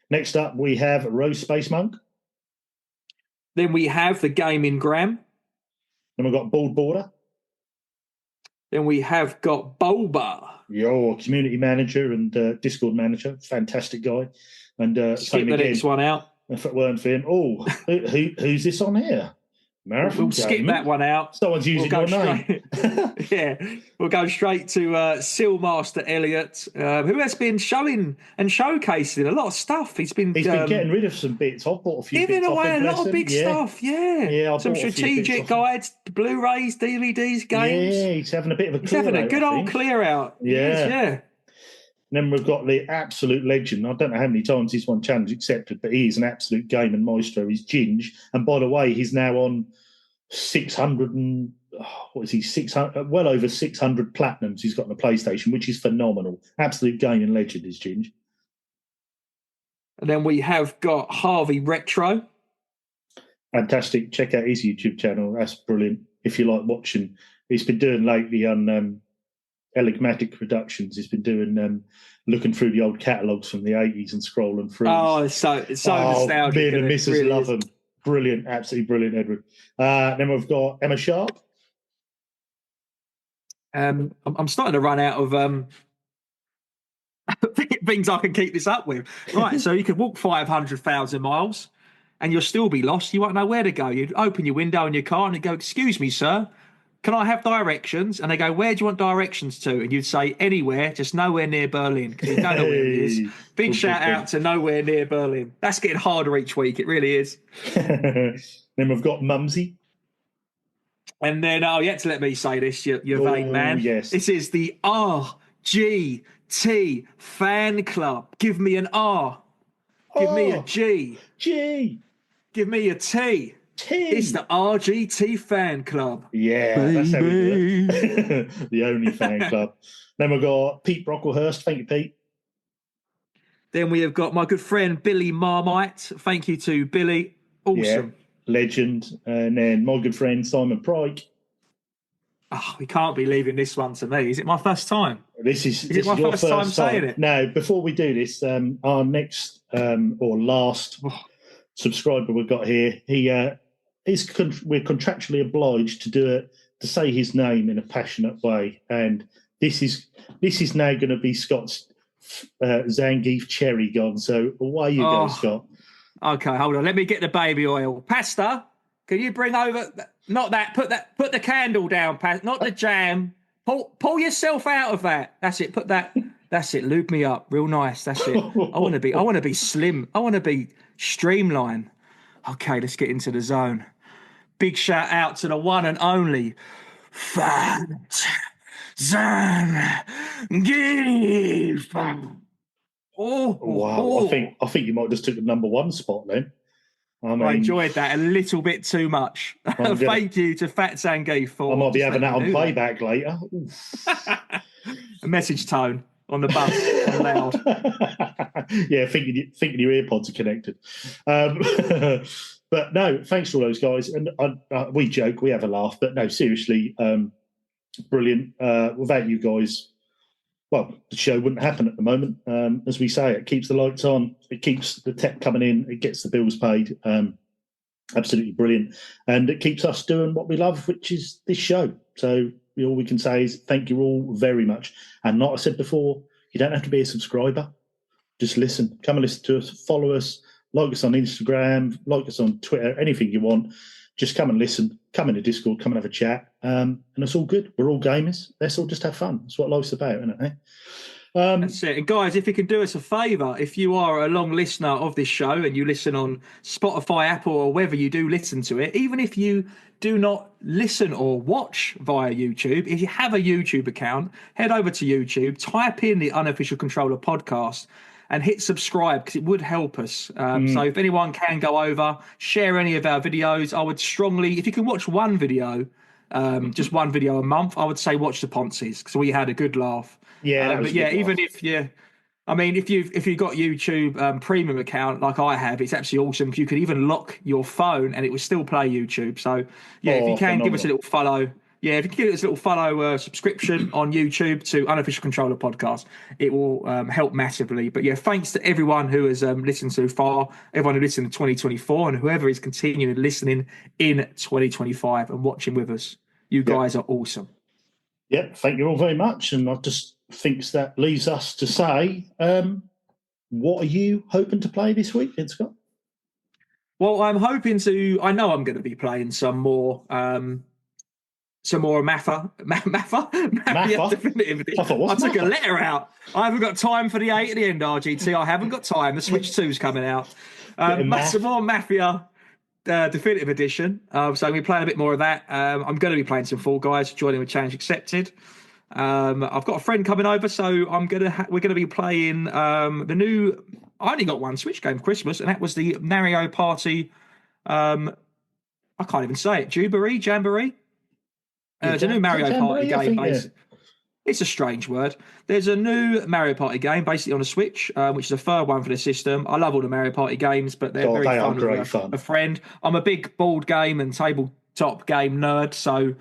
Next up, we have Rose Space Monk. Then we have the Gaming Gram. Then we've got Bald Border. Then we have got Bulba. Your community manager and Discord manager, fantastic guy. And Skip same the again. next one out. If it weren't for him, who's this on here? We'll skip that one out. Someone's using your name. Yeah, we'll go straight to Sealmaster Elliot, who has been showing and showcasing a lot of stuff. He's been getting rid of some bits. I've bought a few giving bits. away a lot of big stuff. Yeah, some strategic guides, Blu-rays, DVDs, games. Yeah, he's having a bit of a he's having a good old clear out. Yeah. And then we've got the absolute legend. I don't know how many times he's won challenge accepted, but he is an absolute gaming maestro. He's Ginge. And by the way, he's now on 600 and what is he? 600, well over 600 platinums he's got on the PlayStation, which is phenomenal. Absolute gaming legend is Ginge. And then we have got Harvey Retro. Fantastic. Check out his YouTube channel. That's brilliant. If you like watching, he's been doing lately on Enigmatic Productions. He's been doing looking through the old catalogues from the 80s and scrolling through. Oh, it's so nostalgic. Me and the missus really love him. Brilliant, absolutely brilliant, Edward. Then we've got Emma Sharp. I'm starting to run out of things I can keep this up with. Right, so you could walk 500,000 miles and you'll still be lost. You won't know where to go. You'd open your window in your car and you'd go, "Excuse me, sir, can I have directions?" And they go, "Where do you want directions to?" And you'd say, "Anywhere, just nowhere near Berlin," because you don't know where it is. Big shout out to Nowhere Near Berlin. That's getting harder each week. It really is. Then we've got Mumsy. And then, you had to let me say this, you vain man. Yes. This is the RGT fan club. Give me an R. Give me a G. G. Give me a T. T. It's the RGT fan club. Yeah, baby. That's how we do it. The only fan club. Then we've got Pete Brocklehurst. Thank you, Pete. Then we have got my good friend Billy Marmite. Thank you to Billy. Awesome. Yeah, legend. And then my good friend Simon Pryke. Oh, we can't be leaving this one to me. Is it my first time? This is my your first time saying it? Now, before we do this, our next or last subscriber we've got here, we're contractually obliged to do it, to say his name in a passionate way, and this is now going to be Scott's Zangief cherry gone. So away you go, Scott. Okay, hold on. Let me get the baby oil. Pasta, can you bring over? Not that. Put the candle down, Pasta. Not the jam. Pull yourself out of that. That's it. Put that. That's it. Lube me up, real nice. That's it. I want to be slim. I want to be streamlined. Okay, let's get into the zone. Big shout out to the one and only Zangief. Oh wow! I think you might have just took the number one spot then. I enjoyed that a little bit too much. Thank you to Fat Zangief for. I might be having that on playback later. A message tone on the bus, loud. Yeah, thinking your earpods are connected. But no, thanks to all those guys. And we joke, we have a laugh, but no, seriously, brilliant. Without you guys, well, the show wouldn't happen at the moment. As we say, it keeps the lights on, it keeps the tech coming in, it gets the bills paid. Absolutely brilliant. And it keeps us doing what we love, which is this show. So all we can say is thank you all very much. And like I said before, you don't have to be a subscriber. Just listen. Come and listen to us. Follow us. Like us on Instagram. Like us on Twitter. Anything you want. Just come and listen. Come into Discord. Come and have a chat. And it's all good. We're all gamers. Let's all just have fun. That's what life's about, isn't it? That's it. And guys, if you can do us a favour, if you are a long listener of this show and you listen on Spotify, Apple, or wherever you do listen to it, even if you do not listen or watch via YouTube, if you have a YouTube account, head over to YouTube, type in the Unofficial Controller podcast and hit subscribe, because it would help us. So if anyone can go over, share any of our videos, I would strongly, if you can watch one video, just one video a month, I would say watch the Ponzi's, because we had a good laugh. Yeah, but yeah, even if you, I mean, if you've got YouTube premium account like I have, it's absolutely awesome. You could even lock your phone and it will still play YouTube. So yeah, if you can give us a little follow, if you can give us a little follow subscription on YouTube to Unofficial Controller Podcast, it will help massively. But yeah, thanks to everyone who has listened so far, everyone who listened in 2024, and whoever is continuing listening in 2025 and watching with us. You guys are awesome. Yep, thank you all very much. And I just think that leaves us to say, what are you hoping to play this week, Ed Scott? Well, I'm hoping to. I know I'm going to be playing some more Mafia Maffa? Definitive I thought, Edition. I what's took a Maffa? letter out. I haven't got time for the 8 at the end, RGT. I haven't got time. The Switch 2's coming out. Bit of math. Some more Mafia Definitive Edition. So we're playing a bit more of that. I'm going to be playing some Fall Guys, joining with Challenge Accepted. I've got a friend coming over, so we're gonna be playing the new. I only got one Switch game for Christmas, and that was the Mario Party. I can't even say it. Jamboree. It's a new Mario Party game. It's a strange word. There's a new Mario Party game basically on a Switch, which is a third one for the system. I love all the Mario Party games, but they're very fun with a friend. I'm a big board game and tabletop game nerd, so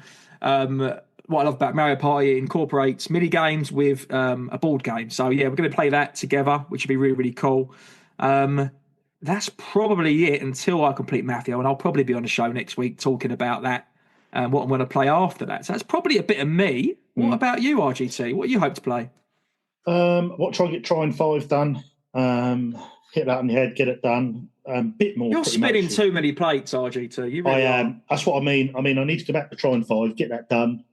what I love about Mario Party, it incorporates mini games with a board game. So yeah, we're going to play that together, which would be really, really cool. That's probably it until I complete Mafia, and I'll probably be on the show next week talking about that and what I'm going to play after that. So that's probably a bit of me. What about you, RGT? What do you hope to play? Try and get Trine 5 done. Hit that on the head, get it done. Bit more. You're spinning too many plates, RGT. You really are. That's what I mean. I need to go back to Trine 5, get that done.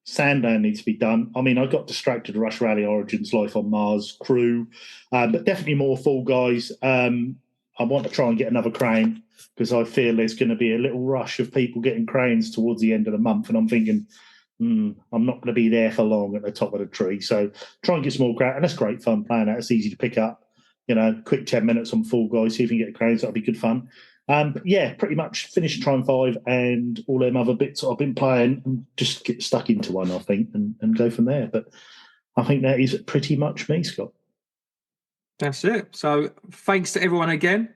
Sandown needs to be done. I got distracted with Rush Rally Origins, Life on Mars, Crew, but definitely more Fall Guys. I want to try and get another crane because I feel there's going to be a little rush of people getting cranes towards the end of the month, and I'm thinking, I'm not going to be there for long at the top of the tree. So try and get some more crane, and that's great fun playing that. It's easy to pick up. Quick 10 minutes on Fall Guys, see if you can get cranes. That'll be good fun. But yeah, pretty much finished Trine 5 and all them other bits I've been playing and just get stuck into one, I think, and go from there. But I think that is pretty much me, Scott. That's it. So thanks to everyone again.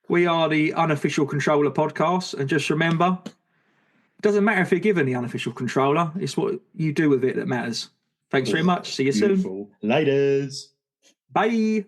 We are the Unofficial Controller Podcast. And just remember, it doesn't matter if you're given the unofficial controller. It's what you do with it that matters. Thanks very much. See you soon. Laters. Bye.